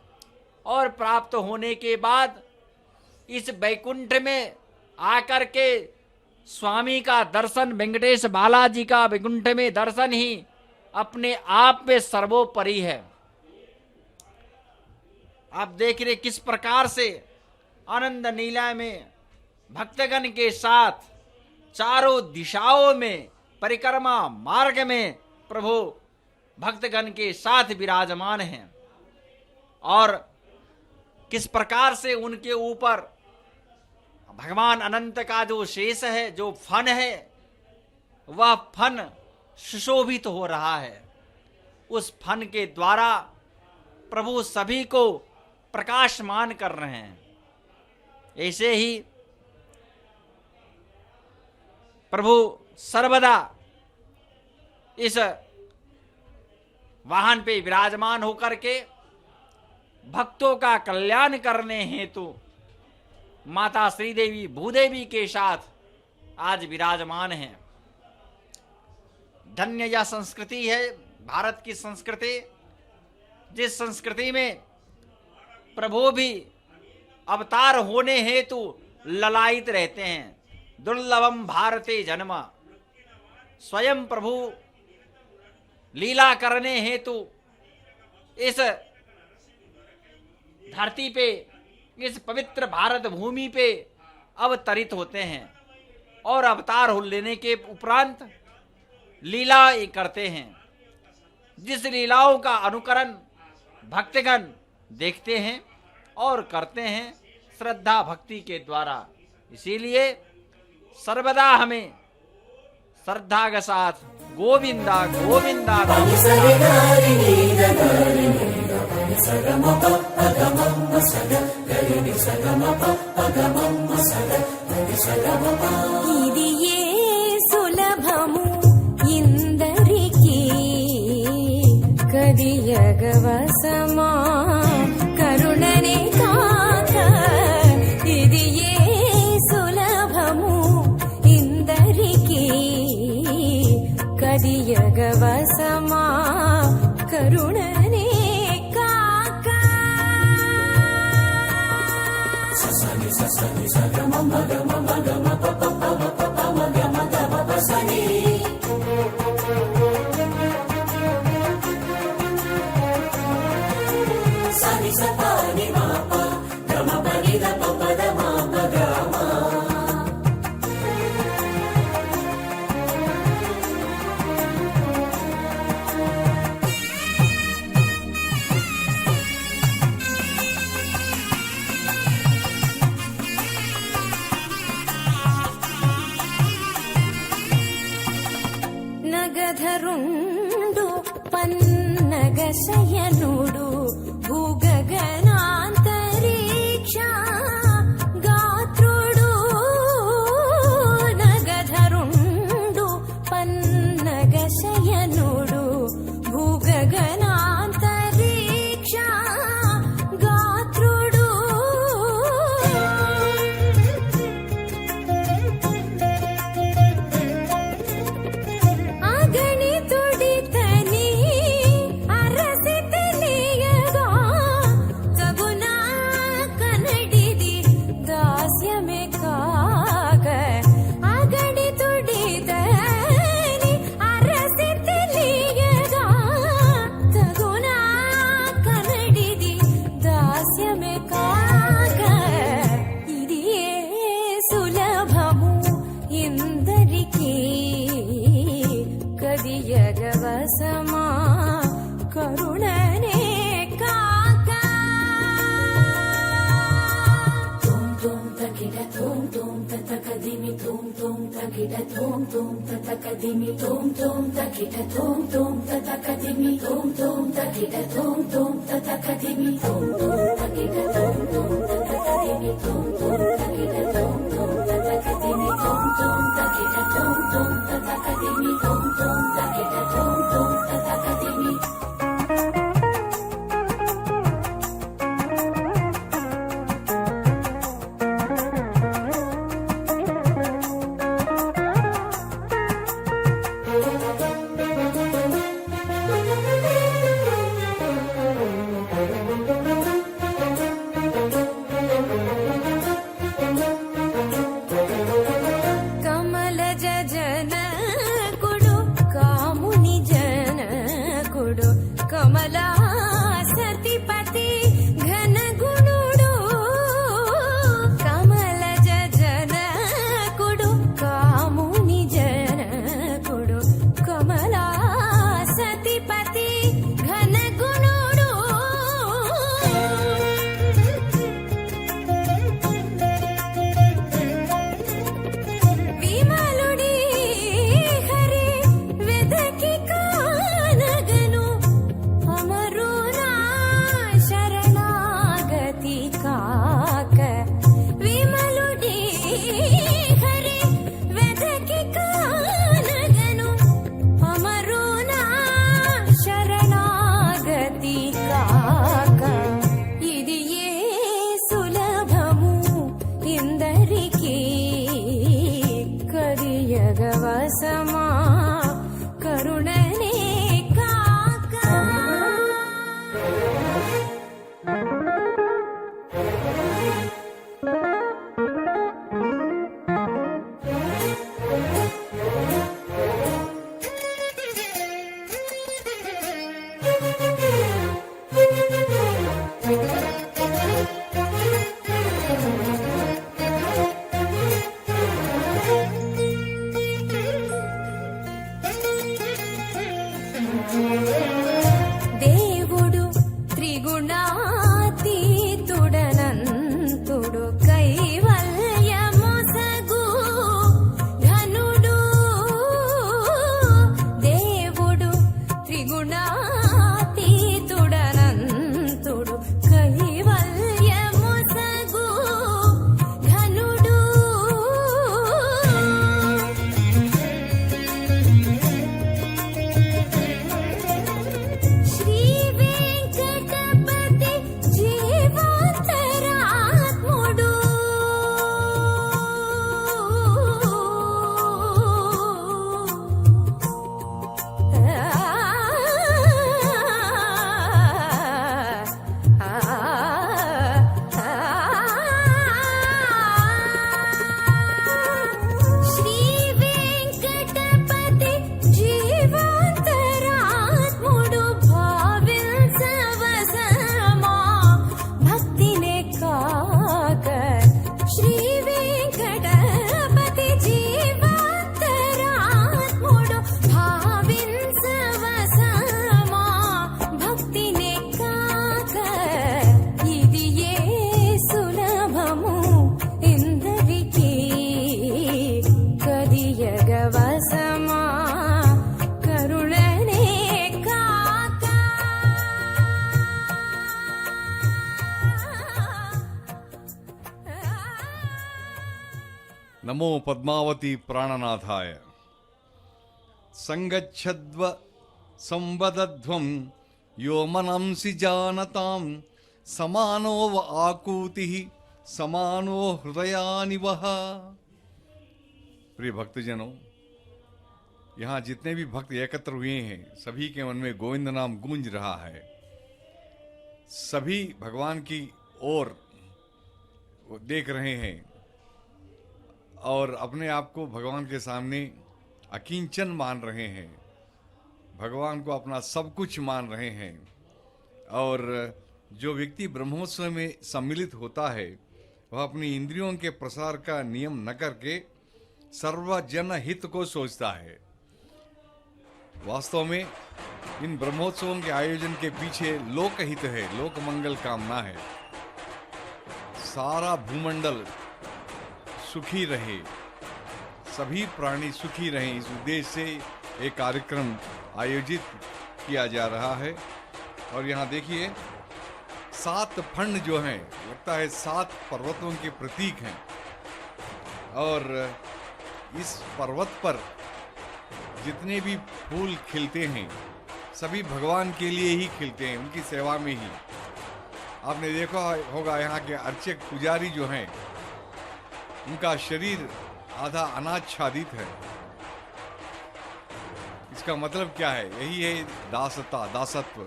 और प्राप्त होने के बाद इस वैकुंठ में आकर के स्वामी का दर्शन, वेंकटेश बालाजी का वैकुंठ में दर्शन ही अपने आप में सर्वोपरि है। आप देख रहे किस प्रकार से आनंद नीला में भक्तगण के साथ चारों दिशाओं में परिक्रमा मार्ग में प्रभु भक्तगण के साथ विराजमान हैं, और किस प्रकार से उनके ऊपर भगवान अनंत का जो शेष है, जो फन है, वह फन सुशोभित हो रहा है। उस फन के द्वारा प्रभु सभी को प्रकाशमान कर रहे हैं। ऐसे ही प्रभु सर्वदा इस वाहन पे विराजमान होकर के भक्तों का कल्याण करने हेतु माता श्रीदेवी भूदेवी के साथ आज विराजमान हैं। धन्य यह संस्कृति है, भारत की संस्कृति, जिस संस्कृति में प्रभु भी अवतार होने हेतु ललायित रहते हैं। दुर्लभम भारते जन्म, स्वयं प्रभु लीला करने हेतु इस धरती पे, इस पवित्र भारत भूमि पे अवतरित होते हैं, और अवतार हो लेने के उपरांत लीला करते हैं। जिस लीलाओं का अनुकरण भक्तगण देखते हैं और करते हैं श्रद्धा भक्ति के द्वारा। इसीलिए सर्वदा हमें श्रद्धा के साथ गोविंदा गोविंदा ఇదియే సులభము ఇందరికి కదియగవసమా కరుణనే కాక ఇదియే సులభము ఇందరికి కదియగవసమా కరుణనే కాక నగధరుండు పన్నగ శయనుడు భూగగనాంతరిక్ష గాత్రుడు నగధరుండు పన్నగ శయనుడు భూగగనాంతరిక్ష గాత్రుడు అగణితుడితని అరసి తెలియగా తగునా కనడిది దాస్యమే కాగ అగణితుడితని అరసి తెలియగా తగునా కనడిది దాస్యమే కాగ ఇది ఏ సులభము ఇందరికీ కదియగవసమా కరుణనే కాక తుం తుం తకిట తుం తుం తతకదిమి తుం తుం తకిట తుం తుం తతకదిమి తుం తుం తకిట తుం తుం తతకదిమి తుం తుం తకిట తుం తుం తతకదిమి తుం తుం తకిట తుం తుం తతకదిమి తుం తుం తకిట తుం తుం తతకదిమి తుం తుం తకిట తుం తుం తతకదిమి తుం తుం తకిట తుం తుం తతకదిమి కమలజ జనకుడు కాముని జనకుడు కమలా సతిపతి ఘనగుణుడు కమలజ జనకుడు కాముని జనకుడు కమలా సతిపతి ఘనగుణుడు नमो पद्मावती प्राणनाथाय। संगच्छद्व संवदध्वं यो मनंसि जानतां समानो व आकूतिः समानो हृदयानिवः। प्रिय भक्तजनों, यहाँ जितने भी भक्त एकत्र हुए हैं सभी के मन में गोविंद नाम गूंज रहा है। सभी भगवान की ओर देख रहे हैं और अपने आप को भगवान के सामने अकिंचन मान रहे हैं, भगवान को अपना सब कुछ मान रहे हैं। और जो व्यक्ति ब्रह्मोत्सव में सम्मिलित होता है वह अपनी इंद्रियों के प्रसार का नियम न करके सर्वजन हित को सोचता है। वास्तव में इन ब्रह्मोत्सवों के आयोजन के पीछे लोकहित है, लोक मंगल कामना है। सारा भूमंडल सुखी रहे, सभी प्राणी सुखी रहें, इस उद्देश्य से एक कार्यक्रम आयोजित किया जा रहा है। और यहाँ देखिए 7 फंड जो हैं लगता है 7 पर्वतों के प्रतीक हैं और इस पर्वत पर जितने भी फूल खिलते हैं सभी भगवान के लिए ही खिलते हैं, उनकी सेवा में ही। आपने देखा होगा यहाँ के अर्चक पुजारी जो हैं उनका शरीर आधा अनाच्छादित है। इसका मतलब क्या है? यही है दासता, दासत्व।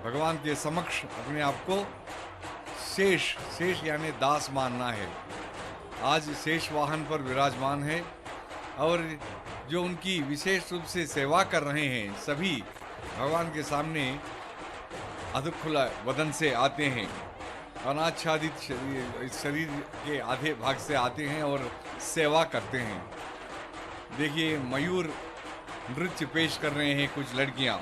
भगवान के समक्ष अपने आप को शेष यानी दास मानना है। आज शेष वाहन पर विराजमान है और जो उनकी विशेष रूप से सेवा कर रहे हैं सभी भगवान के सामने अधखुला वदन से आते हैं, अनाच्छादित शरीर के आधे भाग से आते हैं और सेवा करते हैं। देखिए मयूर नृत्य पेश कर रहे हैं कुछ लड़कियां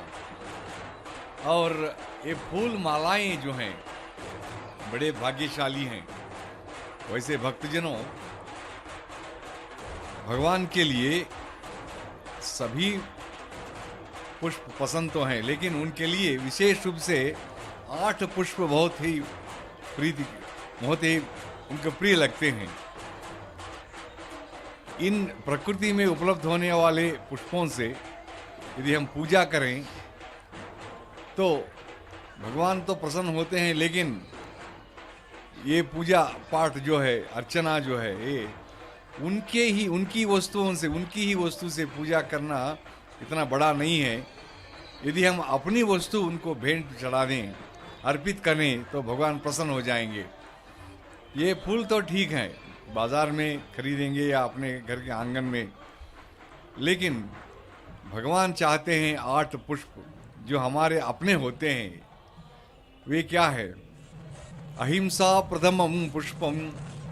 और ये फूल मालाएं जो हैं बड़े भाग्यशाली हैं। वैसे भक्तजनों, भगवान के लिए सभी पुष्प पसंद तो हैं लेकिन उनके लिए विशेष रूप से 8 पुष्प बहुत ही उनको प्रिय लगते हैं। इन प्रकृति में उपलब्ध होने वाले पुष्पों से यदि हम पूजा करें तो भगवान तो प्रसन्न होते हैं, लेकिन ये पूजा पाठ जो है, अर्चना जो है, ये उनकी वस्तु से पूजा करना इतना बड़ा नहीं है। यदि हम अपनी वस्तु उनको भेंट चढ़ा दें, अर्पित करें तो भगवान प्रसन्न हो जाएंगे। ये फूल तो ठीक हैं, बाजार में खरीदेंगे या अपने घर के आंगन में, लेकिन भगवान चाहते हैं 8 पुष्प जो हमारे अपने होते हैं। वे क्या है? अहिंसा प्रथमं पुष्पम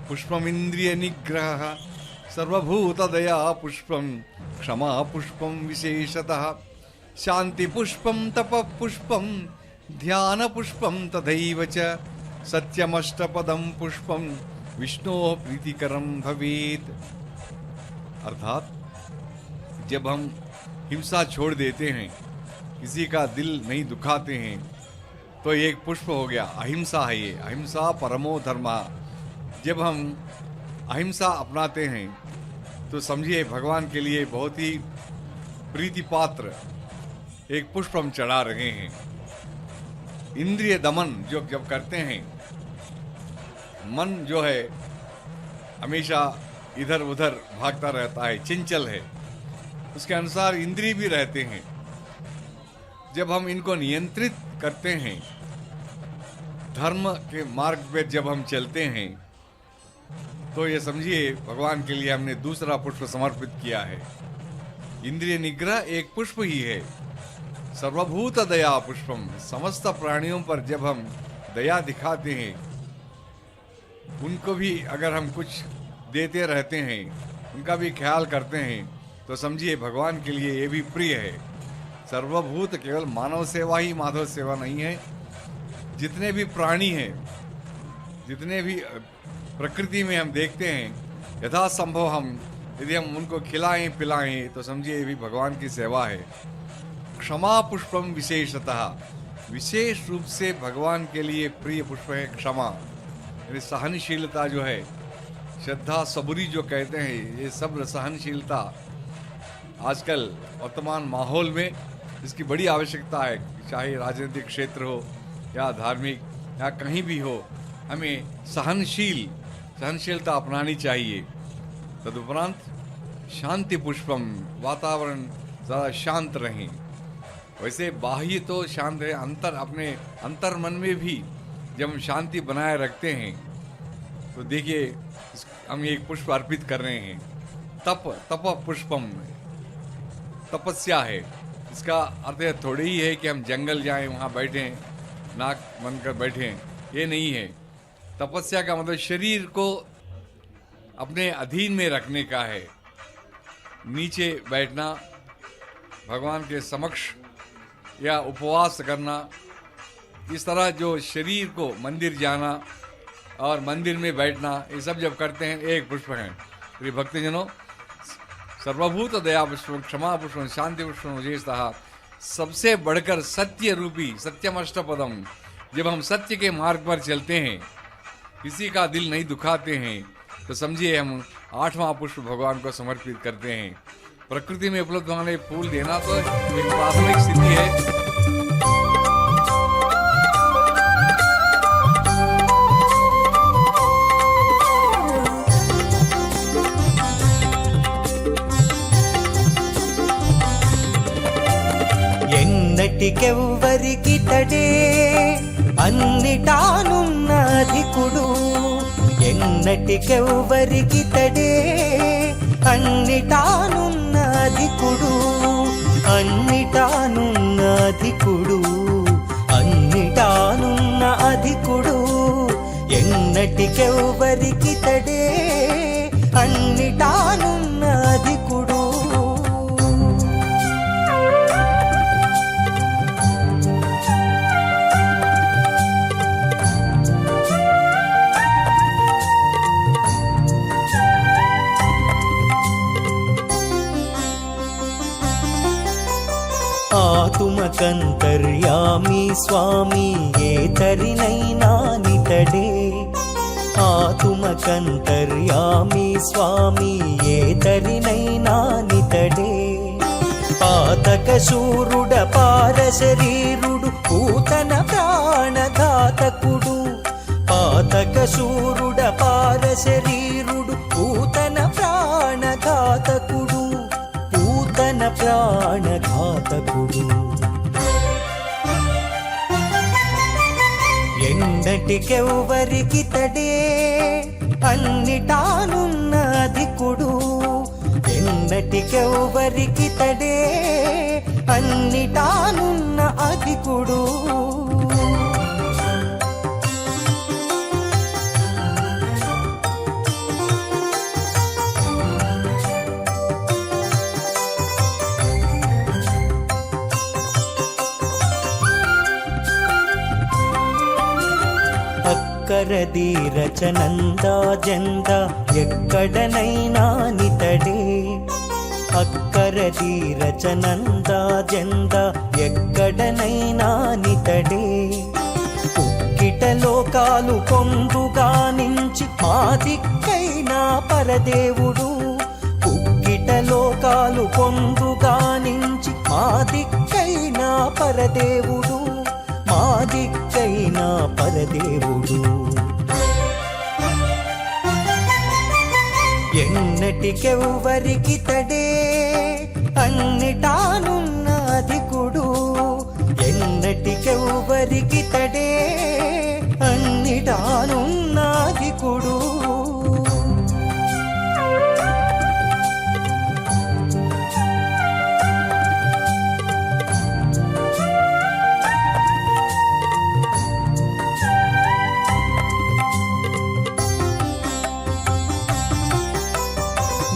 पुष्पमिंद्रिय निग्रह, सर्वभूत दया पुष्पम क्षमा पुष्पम विशेषतः, शांति पुष्पम तप पुष्पम ध्यान पुष्पम तथैव च, सत्यमष्टपदम पुष्पम विष्णोः प्रीतिकरम भवेत्। अर्थात जब हम हिंसा छोड़ देते हैं, किसी का दिल नहीं दुखाते हैं, तो एक पुष्प हो गया, अहिंसा है ये। अहिंसा परमो धर्मः। जब हम अहिंसा अपनाते हैं तो समझिए भगवान के लिए बहुत ही प्रीति पात्र एक पुष्प हम चढ़ा रहे हैं। इंद्रिय दमन जो जब करते हैं, मन जो है हमेशा इधर उधर भागता रहता है, चंचल है, उसके अनुसार इंद्रिय भी रहते हैं। जब हम इनको नियंत्रित करते हैं, धर्म के मार्ग पे जब हम चलते हैं, तो ये समझिए भगवान के लिए हमने दूसरा पुष्प समर्पित किया है। इंद्रिय निग्रह एक पुष्प ही है। सर्वभूत दया पुष्पम, समस्त प्राणियों पर जब हम दया दिखाते हैं, उनको भी अगर हम कुछ देते रहते हैं, उनका भी ख्याल करते हैं, तो समझिए भगवान के लिए ये भी प्रिय है। सर्वभूत केवल मानव सेवा ही माधव सेवा नहीं है। जितने भी प्राणी हैं, जितने भी प्रकृति में हम देखते हैं, यथासंभव हम यदि हम उनको खिलाएं पिलाएं तो समझिए ये भी भगवान की सेवा है। क्षमा पुष्पम विशेषतः, विशेष रूप से भगवान के लिए प्रिय पुष्प है क्षमा, यानी सहनशीलता जो है श्रद्धा, सबूरी जो कहते हैं, ये सब सहनशीलता आजकल वर्तमान माहौल में इसकी बड़ी आवश्यकता है। चाहे राजनीतिक क्षेत्र हो या धार्मिक या कहीं भी हो, हमें सहनशीलता अपनानी चाहिए। तदुपरांत शांति पुष्पम, वातावरण ज़्यादा शांत रहें। वैसे बाह्य तो शांत है, अपने अंतर मन में भी जब हम शांति बनाए रखते हैं तो देखिए हम एक पुष्प अर्पित कर रहे हैं। तप पुष्पम, तपस्या है। इसका अर्थ है थोड़ी ही है कि हम जंगल जाएं, वहाँ बैठें, नाक बंद कर बैठें, ये नहीं है। तपस्या का मतलब शरीर को अपने अधीन में रखने का है। नीचे बैठना, भगवान के समक्ष या उपवास करना, इस तरह जो शरीर को मंदिर जाना और मंदिर में बैठना, ये सब जब करते हैं एक पुष्प है। प्रिय भक्तजनों, सर्वभूत दया पुष्पम, क्षमा पुष्पम, शांति पुष्पम मुझेस्तः, सबसे बढ़कर सत्य रूपी सत्यमष्टपदम। जब हम सत्य के मार्ग पर चलते हैं, किसी का दिल नहीं दुखाते हैं, तो समझिए हम 8वां पुष्प भगवान को समर्पित करते हैं। प्रकृति में उपलब्ध होने फूल देना तो एक प्राथमिक स्थिति है। ఎన్నటికెవ్వరికితడే అన్నిటానున్న అధికుడు, ఎన్నటికెవ్వరికితడే అన్నిటానున్న అధికుడు, అన్నిటానున్న అధికుడు, అన్నిటానున్న అధికుడు, ఎన్నటికెవ్వరికితడే అన్నిటానున్న అధికుడు. ఆతుమకంతర్యామి స్వామి ఏతరినైనా నితడే, ఆతుమకంతర్యామి స్వామి ఏతరినైనా నితడే. పాతక శూరుడ పారశరీరుడు పూతన ప్రాణఘాతకుడు, పాతక శూరుడ పారశరీరుడు పూతన ప్రాణఘాతకుడు, పూతన ప్రాణఘాతకుడు. ఎన్నటికెవ్వరికితడే అన్నిటానున్న అధికుడు, ఎన్నటికెవ్వరికితడే అన్నిటానున్న అధికుడు. అక్కరది రచనందా జంద ఎక్కడనైనా నితడే, అక్కరది రచనందా జంద ఎక్కడనైనా నితడే. పుక్కిట లోకాలు పొందుగా నుంచి మా దిక్కైనా పరదేవుడు, పుక్కిట లోకాలు పొందుగా నుంచి మా దిక్కైనా పరదేవుడు, మా దిక్కైనా పరదేవుడు. ఎన్నటికెవ్వరికితడే అన్నిటానున్న అధికుడు, ఎన్నటికెవ్వరికితడే అన్నిటానున్న అధికుడు.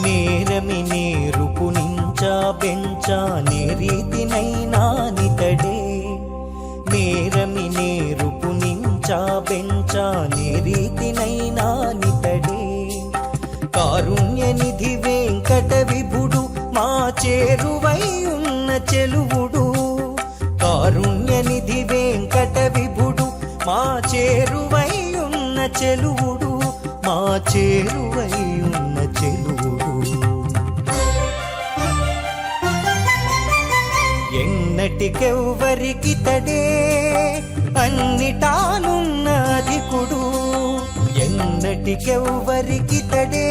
నేరమి నేరుపు నించా బెంచా నేరీతినైనా నితడే, నేరమి నేరుపు నించా బెంచా నేరీతినైనా నితడే. కారుణ్య నిధి వెంకట విభుడు మా చేరువై ఉన్న చెలువుడు, కారుణ్య నిధి వెంకట విభుడు మా చేరువై ఉన్న చెలువుడు, మా చేరువై ఉన్న చెలువుడు ఎన్నటికెవ్వరికి తడే అన్నిటానున్న అధికుడు ఎన్నటికెవ్వరికి తడే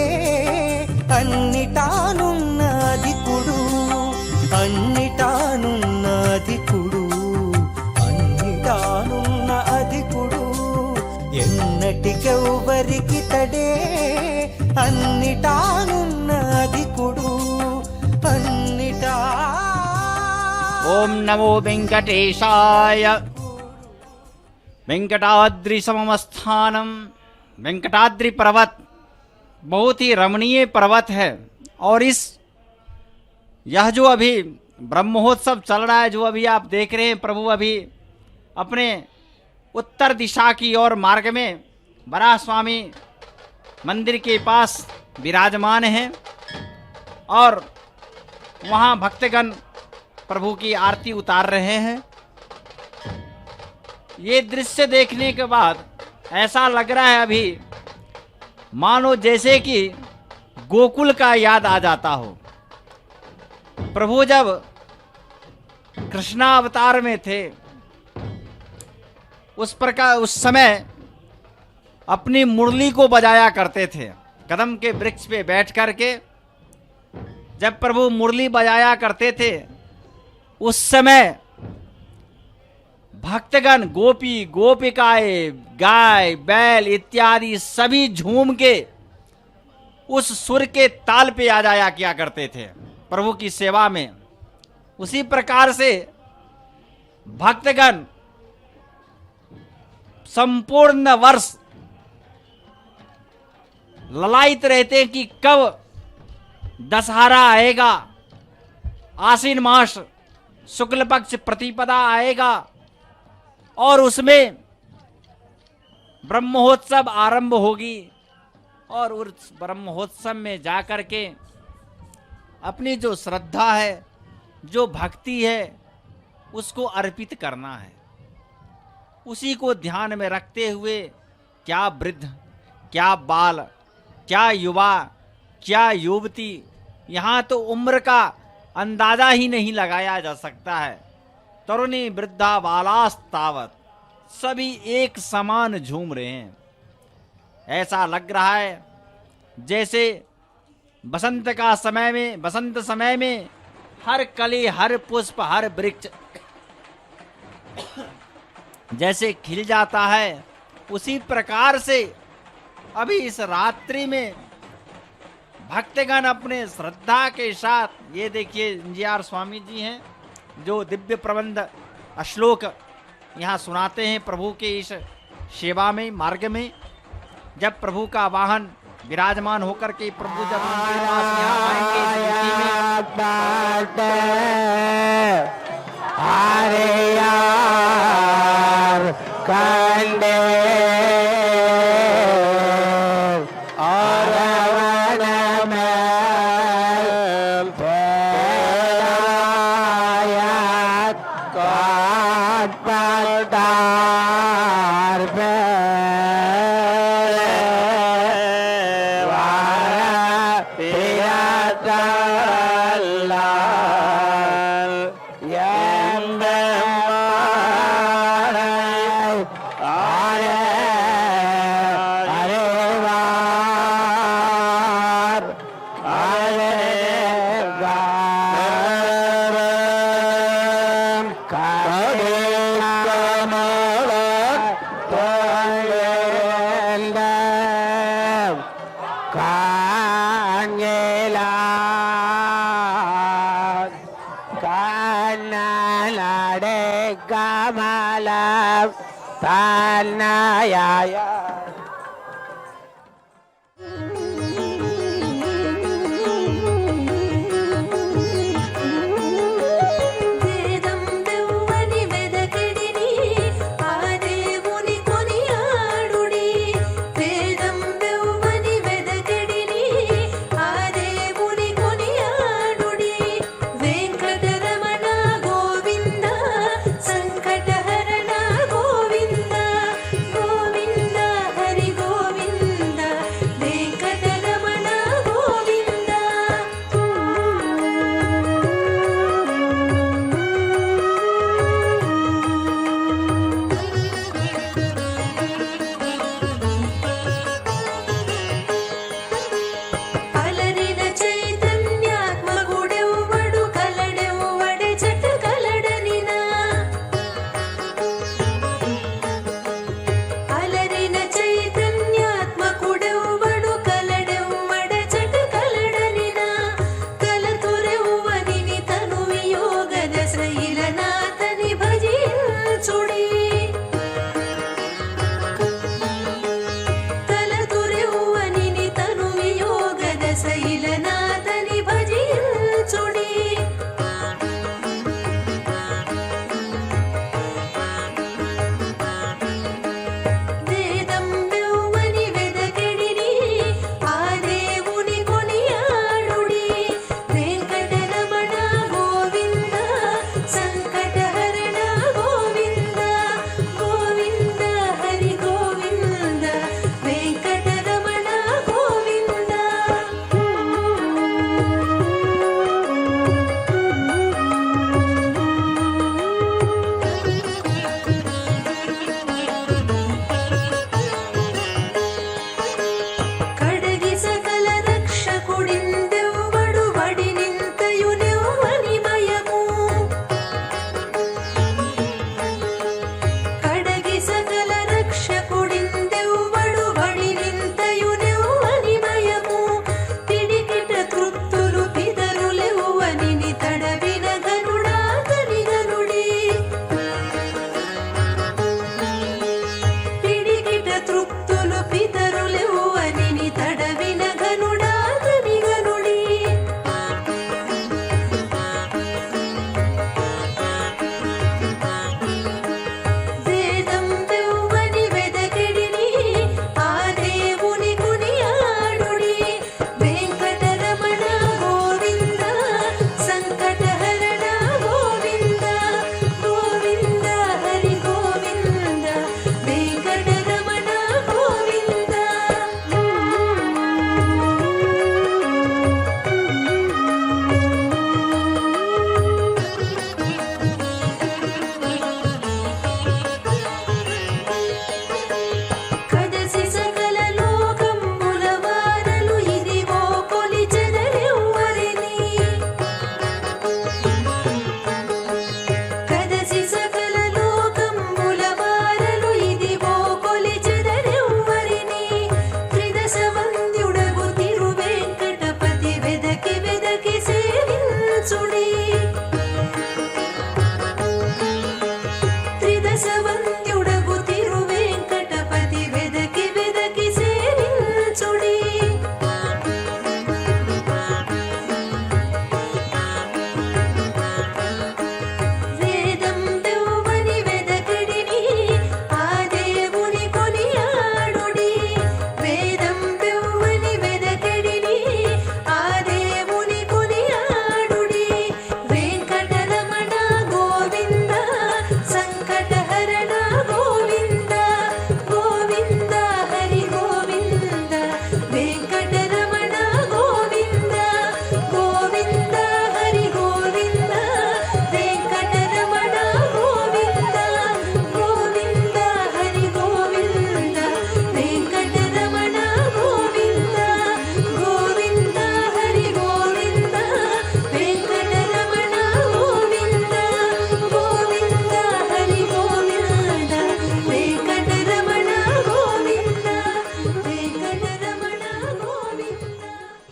అన్నిటానున్న అధికుడు అన్నిటానున్న అధికుడు అన్నిటానున్న అధికుడు ఎన్నటికెవ్వరికి తడే అన్నిటానున్న అధికుడు అన్నిటా ओम नमो वेंकटेशाय। वेंकटाद्रि सममस्थानम। वेंकटाद्रि पर्वत बहुत ही रमणीय पर्वत है और यह जो अभी ब्रह्मोत्सव चल रहा है, जो अभी आप देख रहे हैं, प्रभु अभी अपने उत्तर दिशा की ओर मार्ग में वराह स्वामी मंदिर के पास विराजमान हैं और वहाँ भक्तगण प्रभु की आरती उतार रहे हैं। ये दृश्य देखने के बाद ऐसा लग रहा है अभी मानो जैसे कि गोकुल का याद आ जाता हो। प्रभु जब कृष्णावतार में थे उस समय अपनी मुरली को बजाया करते थे। कदम के वृक्ष पे बैठ करके जब प्रभु मुरली बजाया करते थे उस समय भक्तगण गोपी गोपिकाएं गाय बैल इत्यादि सभी झूम के उस सुर के ताल पे आ जाया किया करते थे प्रभु की सेवा में। उसी प्रकार से भक्तगण संपूर्ण वर्ष ललायित रहते कि कब दशहरा आएगा, आश्विन मास शुक्ल पक्ष प्रतिपदा आएगा और उसमें ब्रह्मोत्सव आरंभ होगी और उस ब्रह्मोत्सव में जाकर के अपनी जो श्रद्धा है, जो भक्ति है, उसको अर्पित करना है। उसी को ध्यान में रखते हुए क्या वृद्ध, क्या बाल, क्या युवा, क्या युवती, यहाँ तो उम्र का अंदाजा ही नहीं लगाया जा सकता है। तरुणी वृद्धा बालास्तावत सभी एक समान झूम रहे हैं। ऐसा लग रहा है जैसे बसंत समय में हर कली, हर पुष्प, हर वृक्ष जैसे खिल जाता है, उसी प्रकार से अभी इस रात्रि में भक्तगण अपने श्रद्धा के साथ, ये देखिए NGR स्वामी जी हैं जो दिव्य प्रबंध श्लोक यहाँ सुनाते हैं प्रभु के इस सेवा में, मार्ग में। जब प्रभु का वाहन विराजमान होकर के प्रभु जब उनके पास यहाँ आएंगे हरे यार कंडे గోవింద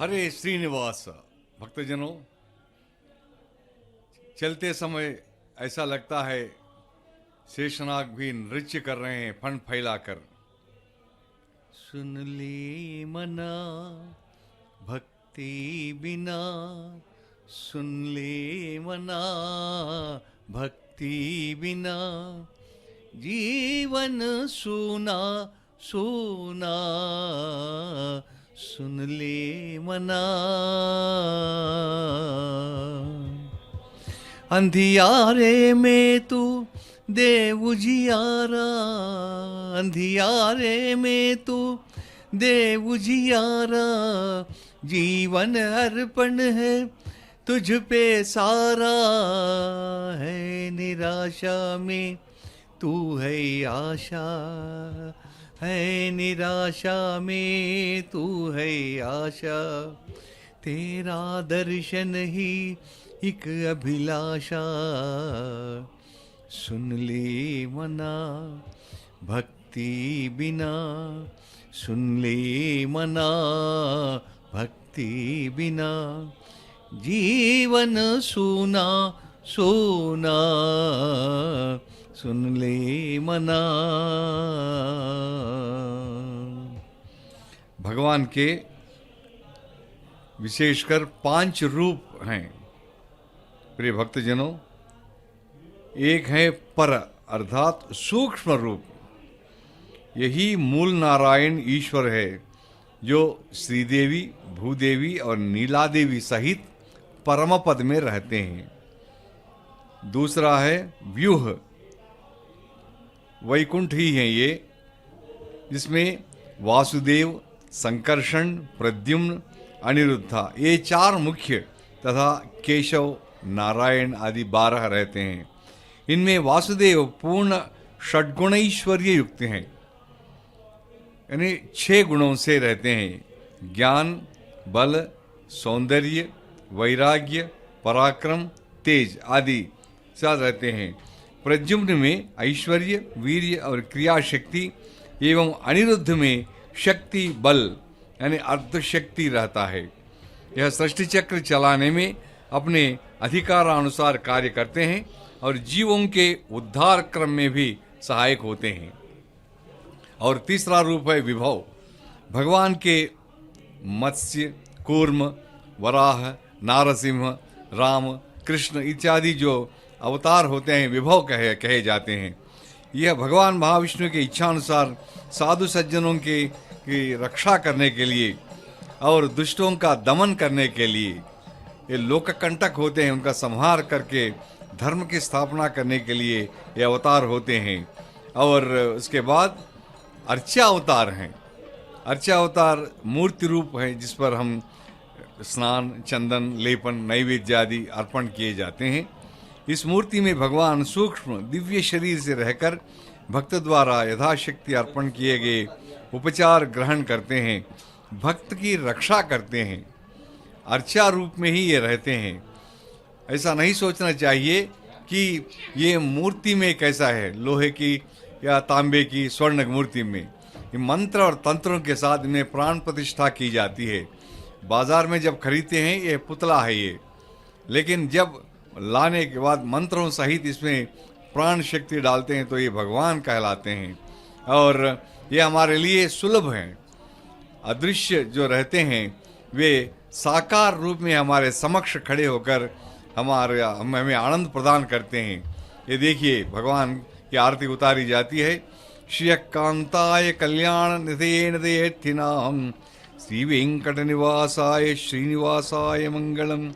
हरे श्रीनिवास। भक्तजनों, चलते समय ऐसा लगता है शेषनाग भी नृत्य कर रहे हैं फन फैलाकर। सुन ले मना भक्ति बिना, सुन ले मना भक्ति बिना, जीवन सूना सूना, सुन ले मना। अंधियारे में तू दे उजियारा, अंधियारे में तू दे उजियारा, जीवन अर्पण है तुझ पे सारा, है निराशा में तू है आशा, है निराशा में तू है आशा, तेरा दर्शन ही एक अभिलाषा, सुन ले मना भक्ति बिना, सुन ले मना भक्ति बिना, जीवन सूना सूना, सुन ले मना। भगवान के विशेषकर 5 रूप हैं प्रिय भक्तजनों। एक है पर अर्थात सूक्ष्म रूप, यही मूल नारायण ईश्वर है जो श्रीदेवी, भूदेवी और नीला देवी सहित परम पद में रहते हैं। दूसरा है व्यूह, वैकुंठ ही है ये, जिसमें वासुदेव, संकर्षण, प्रद्युम्न, अनिरुद्धा ये 4 मुख्य तथा केशव, नारायण आदि 12 रहते हैं। इनमें वासुदेव पूर्ण षड्गुणैश्वर्य युक्त हैं, यानी 6 गुणों से रहते हैं। ज्ञान, बल, सौंदर्य, वैराग्य, पराक्रम, तेज आदि साथ रहते हैं। प्रद्युम्न में ऐश्वर्य, वीर्य और क्रिया शक्ति एवं अनिरुद्ध में शक्ति, बल यानी अर्धशक्ति रहता है। यह सृष्टि चक्र चलाने में अपने अधिकारानुसार कार्य करते हैं और जीवों के उद्धार क्रम में भी सहायक होते हैं। और तीसरा रूप है विभव। भगवान के मत्स्य, कूर्म, वराह, नारसिंह, राम, कृष्ण इत्यादि जो अवतार होते हैं विभव कहे जाते हैं। यह भगवान महाविष्णु के इच्छानुसार साधु सज्जनों की रक्षा करने के लिए और दुष्टों का दमन करने के लिए ये लोककंटक होते हैं, उनका संहार करके धर्म की स्थापना करने के लिए ये अवतार होते हैं। और उसके बाद अर्चा अवतार हैं। अर्चा अवतार मूर्ति रूप हैं जिस पर हम स्नान, चंदन, लेपन, नैवेद्य आदि अर्पण किए जाते हैं। इस मूर्ति में भगवान सूक्ष्म दिव्य शरीर से रहकर भक्त द्वारा यथाशक्ति अर्पण किए गए उपचार ग्रहण करते हैं, भक्त की रक्षा करते हैं। अर्चा रूप में ही ये रहते हैं। ऐसा नहीं सोचना चाहिए कि ये मूर्ति में कैसा है, लोहे की या तांबे की, स्वर्ण मूर्ति में। ये मंत्र और तंत्रों के साथ इन्हें प्राण प्रतिष्ठा की जाती है। बाजार में जब खरीदते हैं ये पुतला है ये, लेकिन जब लाने के बाद मंत्रों सहित इसमें प्राण शक्ति डालते हैं तो ये भगवान कहलाते हैं। और ये हमारे लिए सुलभ हैं। अदृश्य जो रहते हैं वे साकार रूप में हमारे समक्ष खड़े होकर हमें आनंद प्रदान करते हैं। ये देखिए भगवान की आरती उतारी जाती है। श्रीयकांताय कल्याण निधये निधयेत्थिनाम श्री वेंकट निवासाय श्रीनिवासाय मंगलम।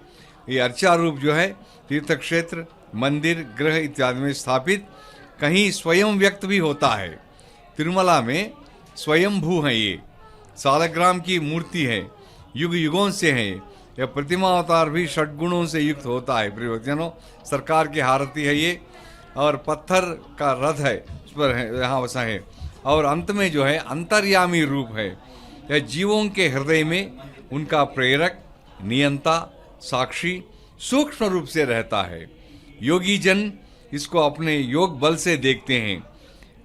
ये अर्चा रूप जो है तीर्थ क्षेत्र, मंदिर, गृह इत्यादि में स्थापित कहीं स्वयं व्यक्त भी होता है। तिरुमला में स्वयंभू है ये, सालग्राम की मूर्ति है, युग युगों से है। यह प्रतिमा अवतार भी षड्गुणों से युक्त होता है। प्रियजनों, सरकार की आरती है ये, और पत्थर का रथ है उस पर है, यहाँ वसा है। और अंत में जो है अंतर्यामी रूप है। यह जीवों के हृदय में उनका प्रेरक, नियंता, साक्षी सूक्ष्म रूप से रहता है। योगी जन इसको अपने योग बल से देखते हैं।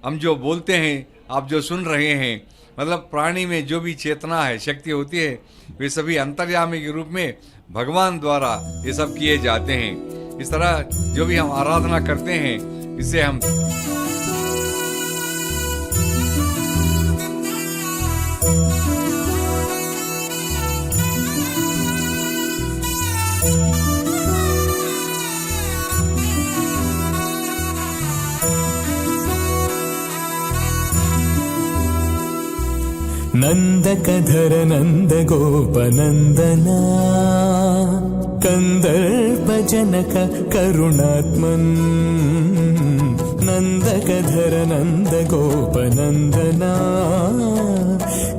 हम जो बोलते हैं, आप जो सुन रहे हैं, मतलब प्राणी में जो भी चेतना है, शक्ति होती है, वे सभी अंतर्यामी के रूप में भगवान द्वारा ये सब किए जाते हैं। इस तरह जो भी हम आराधना करते हैं, इससे हम नन्दकधर नन्दगोपनन्दना कन्दर्पजनक करुणात्मन् नन्दकधर नन्दगोपनन्दना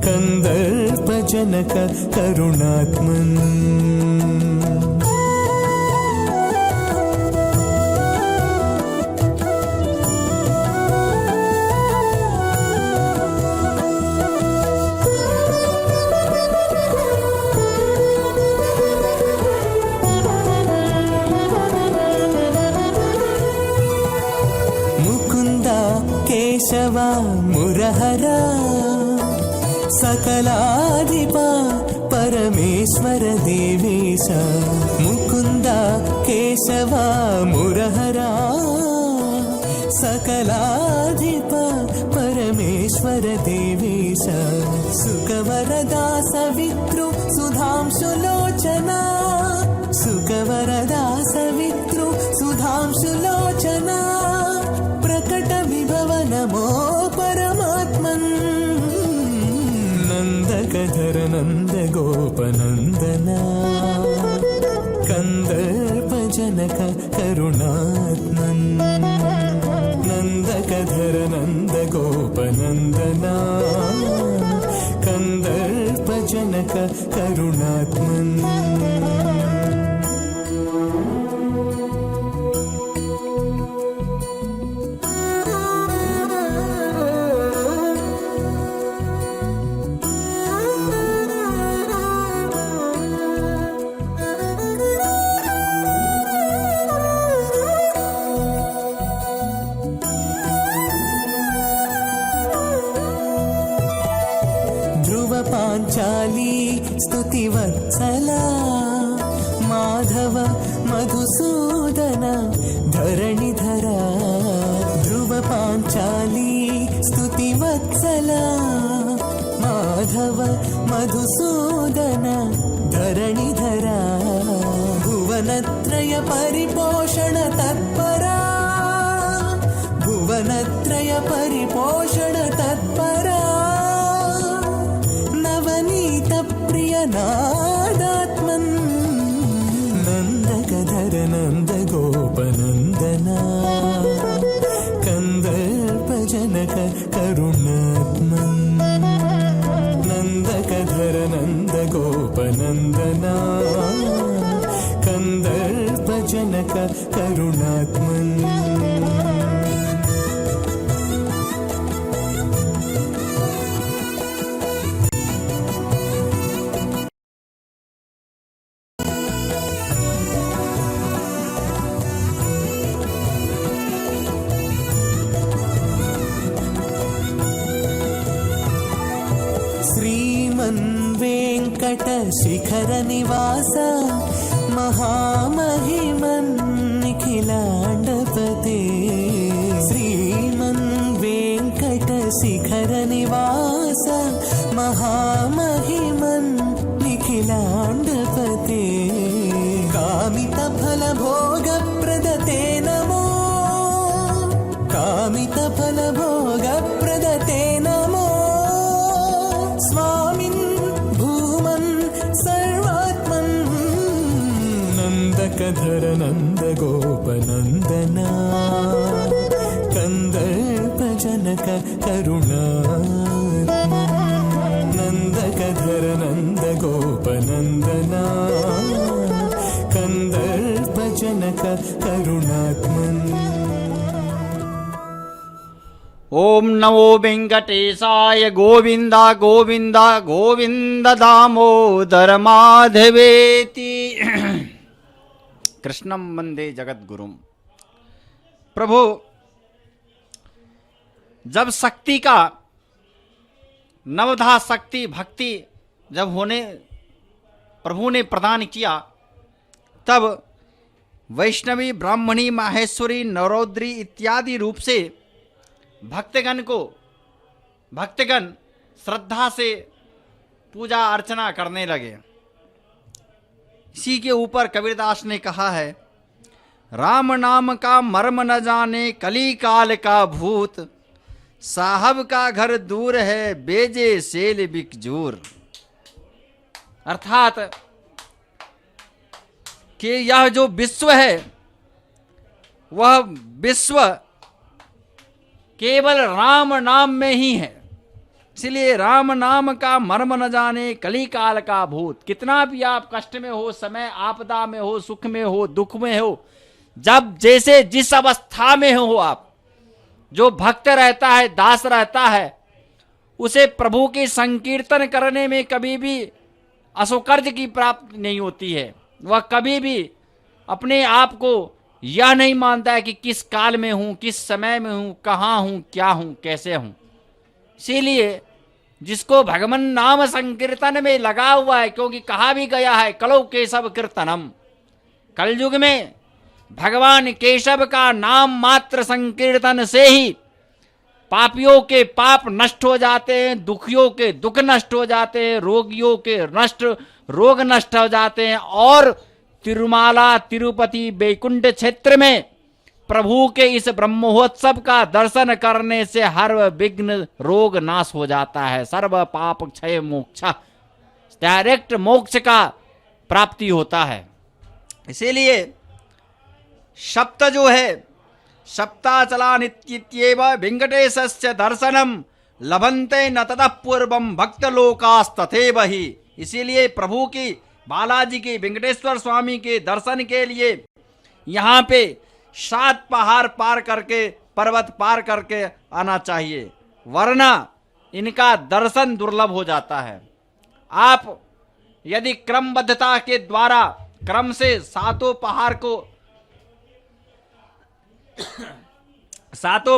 कन्दर्पजनक करुणात्मन् केशवा मुरहरा सकलाधिपा परमेश्वर देवेश मुकुन्दा केशवा मुरहरा सकलाधिपा परमेश्वर देवेश सुखवरदा सवितृ सुधांशुलोचना सुखवरदा सवितृ सुधांशुलोचना प्रकट विभव नमो परमात्मन् नन्दकधर नन्दगोपनन्दना कन्दर्पजनक करुणात्मन् नन्दकधर नन्दगोपनन्दना कन्दर्पजनक करुणात्मन् पाञ्चाली स्तुतिवत्सला माधव मधुसूदन धरणिधरा ध्रुव पाञ्चाली स्तुतिवत्सला माधव मधुसूदन धरणिधरा भुवनत्रय परिपोषण तत्परा भुवनत्रय परिपोषण तत्परा प्रियनादात्मन् नन्दकधर नन्दगोपनन्दना कन्दर्पजनक करुणात्मन् नन्दकधर नन्दगोपनन्दना कन्दर्पजनक करुणात्मन् शिखर निवास महामहिमन् निखिलाण्डपते श्रीमन् वेङ्कट शिखर निवास महामहिमन् निखिलाण्डपते कामित फल भोग प्रदते नमो कामित फल भोग प्रदते नमो स्वामिन् सर्वात्मन् नन्दकधर नन्दगोपनन्दना कन्दर्पजनक करुणात्मन् नन्दकधर नन्दगोपनन्दना कन्दर्पजनक करुणात्मन् ओम नमो वेंकटेशाय गोविंद गोविंद गोविंद दामोदर माधवेति कृष्णम वंदे जगद्गुरुम। प्रभु, जब शक्ति का नवधा शक्ति भक्ति जब होने प्रभु ने प्रदान किया, तब वैष्णवी, ब्राह्मणी, माहेश्वरी, नवरोद्री इत्यादि रूप से भक्तगण श्रद्धा से पूजा अर्चना करने लगे। इसी के ऊपर कबीरदास ने कहा है, राम नाम का मर्म न जाने कली काल का भूत, साहब का घर दूर है बेजे सेल बिकजूर। अर्थात कि यह जो विश्व है वह विश्व केवल राम नाम में ही है। इसलिए राम नाम का मर्म न जाने कली काल का भूत। कितना भी आप कष्ट में हो, समय आपदा में हो, सुख में हो, दुख में हो, जब जैसे जिस अवस्था में हो आप, जो भक्त रहता है, दास रहता है, उसे प्रभु के संकीर्तन करने में कभी भी असौकर्य की प्राप्ति नहीं होती है। वह कभी भी अपने आप को यह नहीं मानता है कि किस काल में हूं, किस समय में हूं, कहाँ हूं, क्या हूं, कैसे हूं। इसीलिए जिसको भगवान नाम संकीर्तन में लगा हुआ है, क्योंकि कहा भी गया है कलौ केशव कीर्तनम, कलयुग में भगवान केशव का नाम मात्र संकीर्तन से ही पापियों के पाप नष्ट हो जाते हैं, दुखियों के दुख नष्ट हो जाते हैं, रोगियों के रोग नष्ट हो जाते हैं, और तिरुमाला, तिरुपति, बैकुंठ क्षेत्र में प्रभु के इस ब्रह्मोत्सव का दर्शन करने से हर विघ्न रोग नाश हो जाता है, सर्व पाप क्षय मोक्ष, डायरेक्ट मोक्ष का प्राप्ति होता है। इसीलिए सप्त जो है, सप्ताचला नित्येव वेंकटेशस्य दर्शनम लभन्ते न ततः पूर्वम भक्त लोकास्तथैव ही। इसीलिए प्रभु की, बालाजी के, वेंकटेश्वर स्वामी के दर्शन के लिए यहाँ पे 7 पहाड़ पार करके, पर्वत पार करके आना चाहिए, वरना इनका दर्शन दुर्लभ हो जाता है। आप यदि क्रमबद्धता के द्वारा क्रम से 7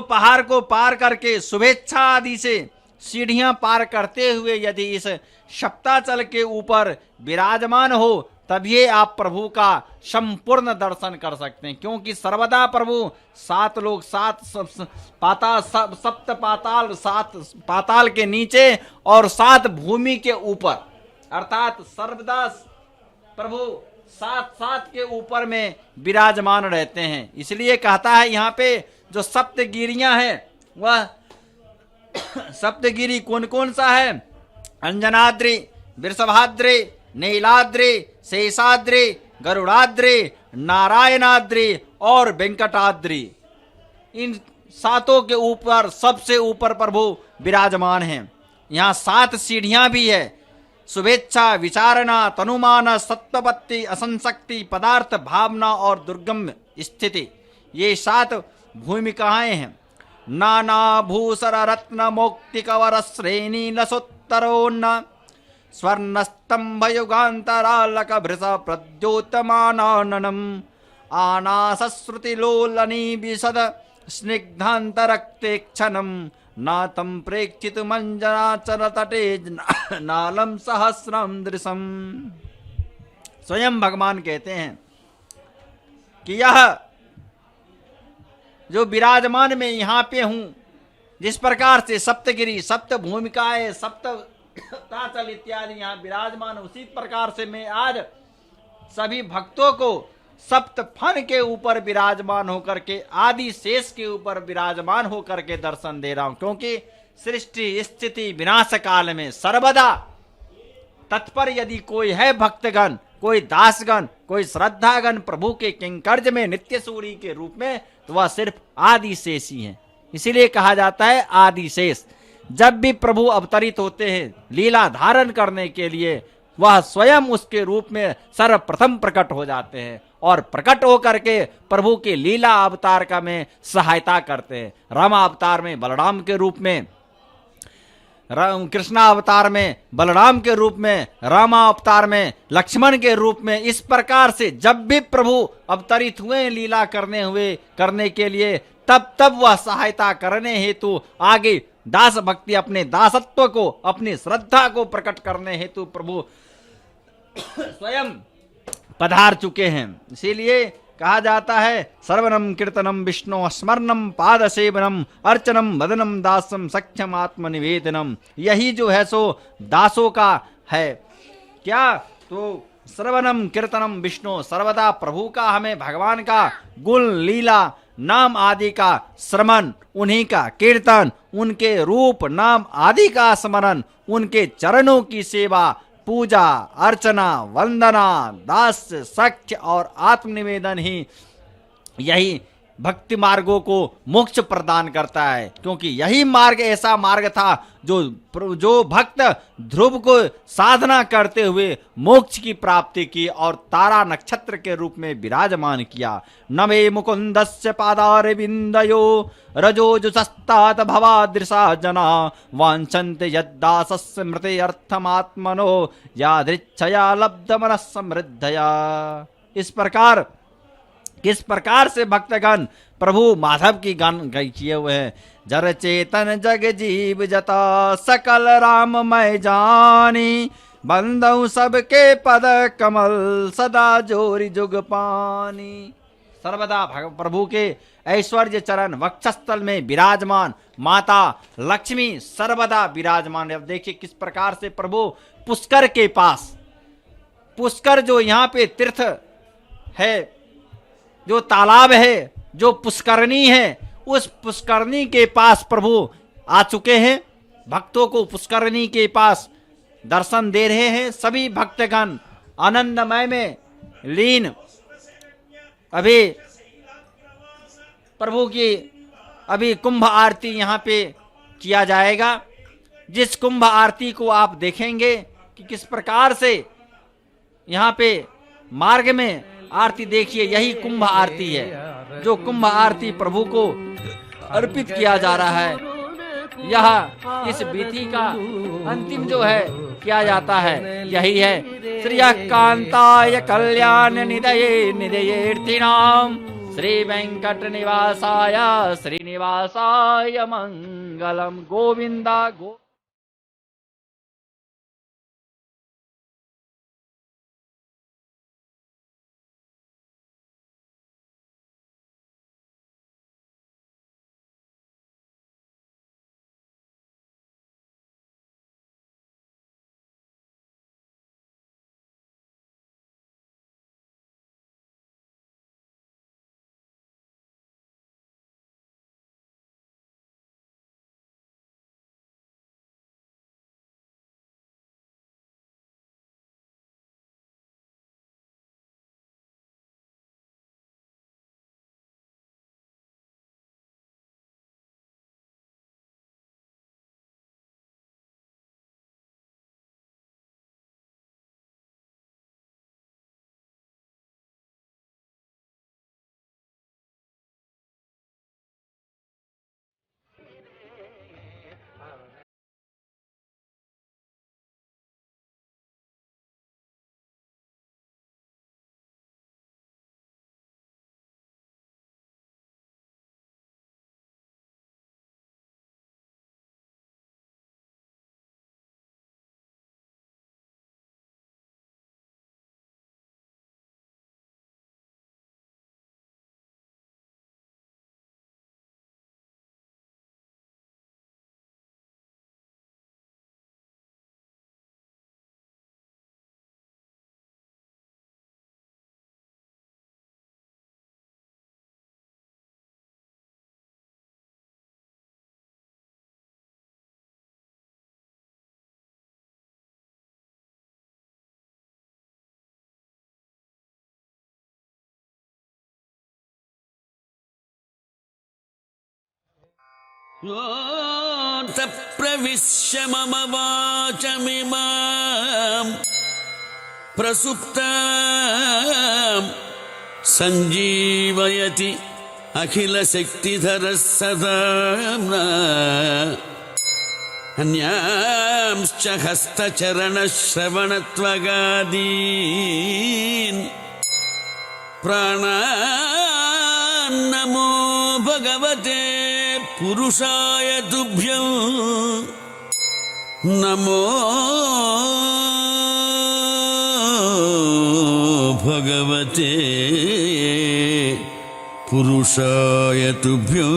पहाड़ को पार करके शुभेच्छा आदि से सीढ़ियां पार करते हुए यदि इस सप्ताचल के ऊपर विराजमान हो, तभी आप प्रभु का संपूर्ण दर्शन कर सकते हैं। क्योंकि सर्वदा प्रभु 7 लोग, 7 पाताल, सप्त पाताल, 7 पाताल के नीचे और 7 भूमि के ऊपर, अर्थात सर्वदा प्रभु 7 के ऊपर में विराजमान रहते हैं। इसलिए कहता है यहाँ पे जो सप्तगिरियां हैं, वह सप्तगिरी कौन कौन सा है? अंजनाद्रि, वृषभाद्रि, नीलाद्रि, शेषाद्रि, गरुड़ाद्रि, नारायणाद्रि और वेंकटाद्रि। इन 7 के ऊपर, सबसे ऊपर प्रभु विराजमान हैं। यहाँ 7 सीढ़ियां भी है। शुभेच्छा, विचारणा, तनुमान, सत्वपत्ति, असंशक्ति, पदार्थ, भावना और दुर्गम स्थिति, ये 7 भूमिकाएं हैं। नाना भूषर रत्न मोक्ति कवर श्रेणी लसोत्तरोन्न स्वर्ण युगान्तरालक भृश प्रद्योतमाननम आनासश्रुति लोलनी विशद स्निग्धान्तरक्तेक्षणम नातं प्रेक्षित मंजनाचल तटे नालम सहस्रम दृशम। स्वयं भगवान कहते हैं कि यह जो विराजमान में यहाँ पे हूँ, जिस प्रकार से सप्तगिरी, सप्त भूमिकाएं, सप्ताचल इत्यादि यहाँ विराजमान, उसी प्रकार से मैं आज सभी भक्तों को सप्त फन के ऊपर विराजमान होकर के, आदि शेष के ऊपर विराजमान होकर के दर्शन दे रहा हूं। क्योंकि सृष्टि स्थिति विनाश काल में सर्वदा तत्पर यदि कोई है भक्तगण, कोई दासगण, कोई श्रद्धागण प्रभु के किंकर्ज में नित्य सूरी के रूप में, तो वह सिर्फ आदि शेष ही है। इसीलिए कहा जाता है आदि शेष। जब भी प्रभु अवतरित होते हैं लीला धारण करने के लिए, वह स्वयं उसके रूप में सर्वप्रथम प्रकट हो जाते हैं और प्रकट होकर के प्रभु के लीला अवतार का में सहायता करते हैं। रामा अवतार में बलराम के रूप में, कृष्णा अवतार में बलराम के रूप में, रामा अवतार में लक्ष्मण के रूप में। इस प्रकार से जब भी प्रभु अवतरित हुए लीला करने के लिए, तब वह सहायता करने हेतु आगे दास भक्ति अपने दासत्व को, अपनी श्रद्धा को प्रकट करने हेतु प्रभु स्वयं पधार चुके हैं। इसीलिए कहा जाता है सर्वनम कीर्तनम विष्णु स्मरणम पाद सेवनम अर्चनम वदनम दासम सख्यम आत्मनिवेदनम। यही जो है सो दासों का है। क्या? तो श्रवणम कीर्तनम विष्णु, सर्वदा प्रभु का, हमें भगवान का गुण लीला नाम आदि का श्रवण, उन्हीं का कीर्तन, उनके रूप नाम आदि का स्मरण, उनके चरणों की सेवा, पूजा अर्चना वंदना दास्य सख्य और आत्मनिवेदन ही यही भक्ति मार्गों को मोक्ष प्रदान करता है। क्योंकि यही मार्ग ऐसा मार्ग था जो भक्त ध्रुव को साधना करते हुए मोक्ष की प्राप्ति की और तारा नक्षत्र के रूप में विराजमान किया। नमे मुकुंदस्य पादार बिंदयो रजोजुसस्तात भवादृशा जना वांछन्ते यद्दासस्य मृते अर्थमात्मनो यादृच्छया लब्ध मनः समृद्धया। इस प्रकार किस प्रकार से भक्तगण प्रभु माधव की गान किए हुए हैं। जर चेतन जग जीव जता सकल राम मैं जानी बंदऊ सबके पद कमल सदा जोरी जुग पानी। सर्वदा प्रभु के ऐश्वर्य चरण वक्षस्थल में विराजमान माता लक्ष्मी सर्वदा विराजमान। अब देखिए किस प्रकार से प्रभु पुष्कर के पास, पुष्कर जो यहाँ पे तीर्थ है, जो तालाब है, जो पुष्करणी है, उस पुष्करणी के पास प्रभु आ चुके हैं। भक्तों को पुष्करणी के पास दर्शन दे रहे हैं। सभी भक्तगण आनंदमय में लीन। अभी प्रभु की अभी कुंभ आरती यहाँ पे किया जाएगा। जिस कुंभ आरती को आप देखेंगे कि किस प्रकार से यहाँ पे मार्ग में आरती, देखिए यही कुंभ आरती है जो कुंभ आरती प्रभु को अर्पित किया जा रहा है। यह इस विधि का अंतिम जो है किया जाता है, यही है। श्री कांताय कल्याण निधये निधयेर्थिनाम श्री वेंकट निवासाय श्रीनिवासाय मंगलम। गोविंदा गो। प्रविश्य मम वाचमिमां प्रसुप्तां संजीवयति अखिलशक्तिधरः सदा अन्यांश्च हस्तचरणश्रवणत्वगादीन् प्राणान्नमो भगवते పురుషాయ తుభ్యం నమో భగవతే పురుషాయ తుభ్యం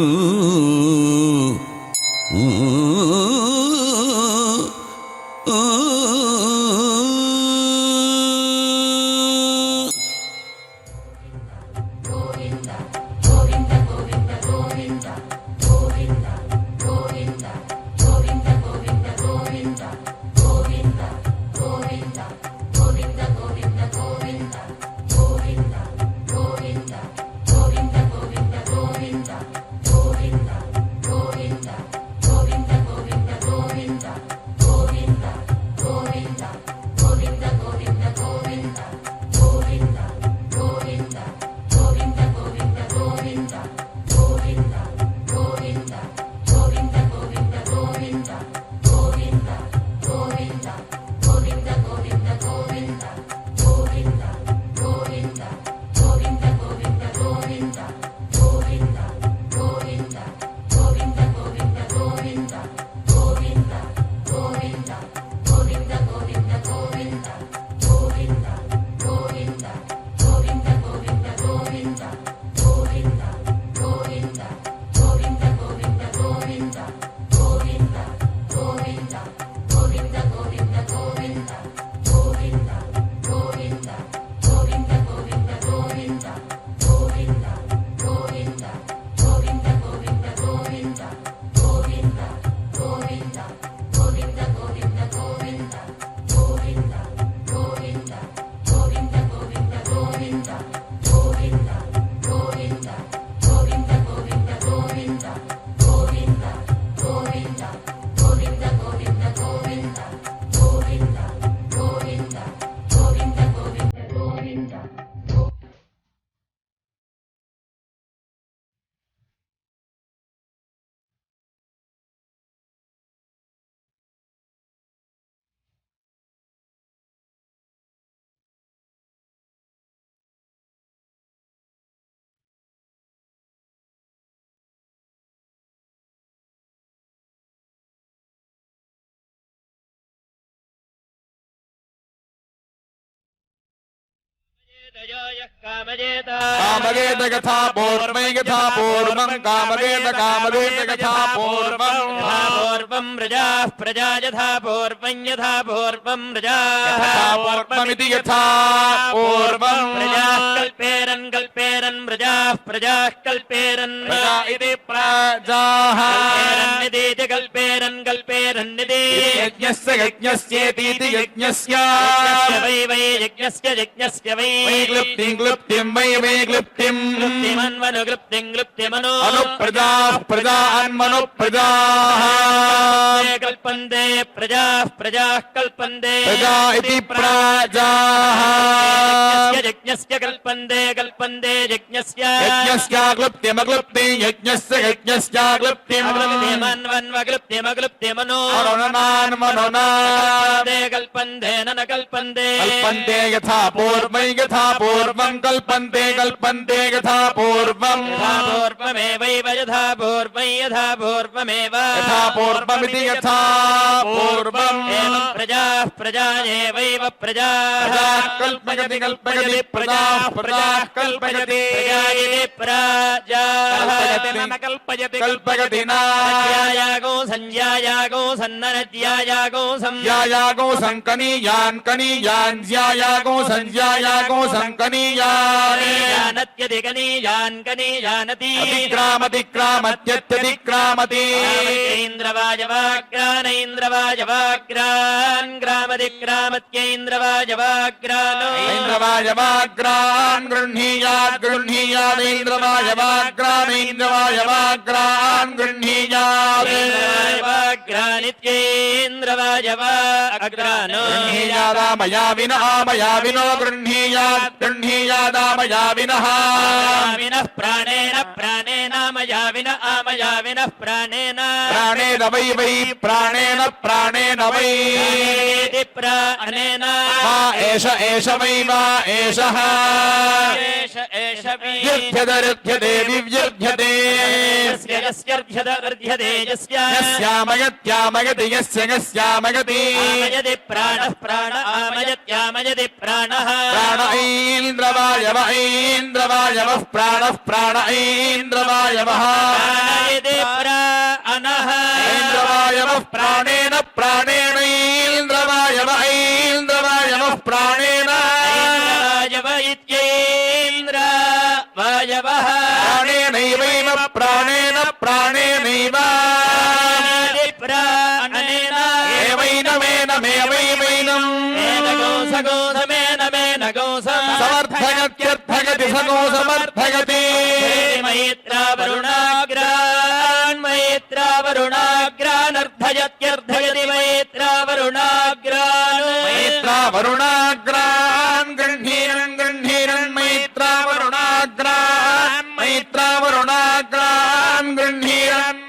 కామయేత యథా పూర్వై యథా పూర్వం కామయేత కామయేత యథా పూర్వం పూర్వం ప్రజా ప్రజా యథా పూర్వం యథా పూర్వం ప్రజా పూర్వమితి యథా పూర్వం ప్రజా కల్పేరన్ కల్పేరన్ ప్రజా ప్రజా కల్పేరన్ ప్రజా ఇది ప్రజాః నిదేతి కల్పేరన్ కల్పేరన్ నిదే యజ్ఞస్య యజ్ఞస్యేతి యజ్ఞస్య వై వై యజ్ఞస్య యజ్ఞస్య వై క్లుప్తిం క్లుప్తిం వై వై క్లుప్తిం క్లుప్తిమన్వను క్లుప్తిం క్లుప్తిమను అను ప్రజాః ప్రజాన్మను ప్రజాః కల్పంతే ప్రజా ప్రజా కల్పంతే ప్రజా ఇది ప్రజాః యజ్ఞస్య కల్పంతే కల్పంతే యజ్ఞస్య యజ్ఞస్య క్లుప్తిమక్లుప్తిం యజ్ఞస్య యజ్ఞస్య క్లుప్తిం క్లుప్తిమక్లుప్తిమను అనునాన్మనునా కల్పంతే నన కల్పంతే కల్పంతే యథా పూర్వై యథా పూర్వం కల్పంతే కల్పంతే యథా పూర్వం పూర్వమేవైవ యథా పూర్వం యథా పూర్వమేవ యథా పూర్వమితి యథా పూర్వం ఏవం ప్రజా ప్రజా ఏవైవ ప్రజా కల్పయతి కల్పయతి ప్రజా ప్రజా కల్పయతి ప్రజా కల్పయతి కల్పయతి నా యాగో సంధ్యాయాగో సన్ననద్యాయాగో యాయాగో సంకనీయాన్ కనీయాన్ జ్యాయాగో సంధ్యాయాగో సంకనీయాన్ జానత్యధికనీయాన్ కనీయానతి అతిక్రామతిక్రామత్యత్యతిక్రామతి ఇంద్రవాజవాగ్రాన్ గ్రామతిక్రామత్యేంద్రవాజవాగ్రానో ఇంద్రవాయవాగ్రాన్ గృహ్ణీయాత్ గృహ్ణీయాదేంద్రవాయవాగ్రానేంద్రవాయవాగ్రాన్ గృహ్ణీయాత్ వాగ్రానిత్యేంద్రవాజవాగ్రానో గృహ్ణీయాదామయా వినో గృహ్ణీయాద్ गृह्णीयादामया विनः विनः प्राणेन प्राणेन मया विन आमया विनः प्राणेन प्राणेन वै वै प्राणेन प्राणेन वै प्राणेन मा एष एष वै मा एषः एष एष वै युध्यते विव्युध्यते यस्यर्ध्यत अर्ध्यते यस्यामयत्यामयति यस्य यस्यामयति आमयति प्राणः प्राण आमयत्यामयति प्राणः प्राण ऐन्द्रवायव ऐन्द्रवायवः प्राणः प्राण ऐन्द्रवायवः प्राणयति प्राणः ऐन्द्रवायवः प्राणेन प्राणेन ऐन्द्रवायव ऐन्द्रवायवः प्राणेन वायव इत्येन्द्र वायवः प्राणेनैवैव प्राणेन प्राणेनैव प्राणेन एवैनमेनमेवैवैनम् समर्थयत्यर्थयति सगो समर्थयति मैत्रा वरुणाग्रान् मैत्रा वरुणाग्रान् अर्धयत्यर्धयति मैत्रा वरुणाग्रान् मैत्रा वरुणाग्रान् गृह्णीरन् गृह्णीरन् मैत्रा वरुणाग्रान् मैत्रा वरुणाग्रान् गृह्णीरन्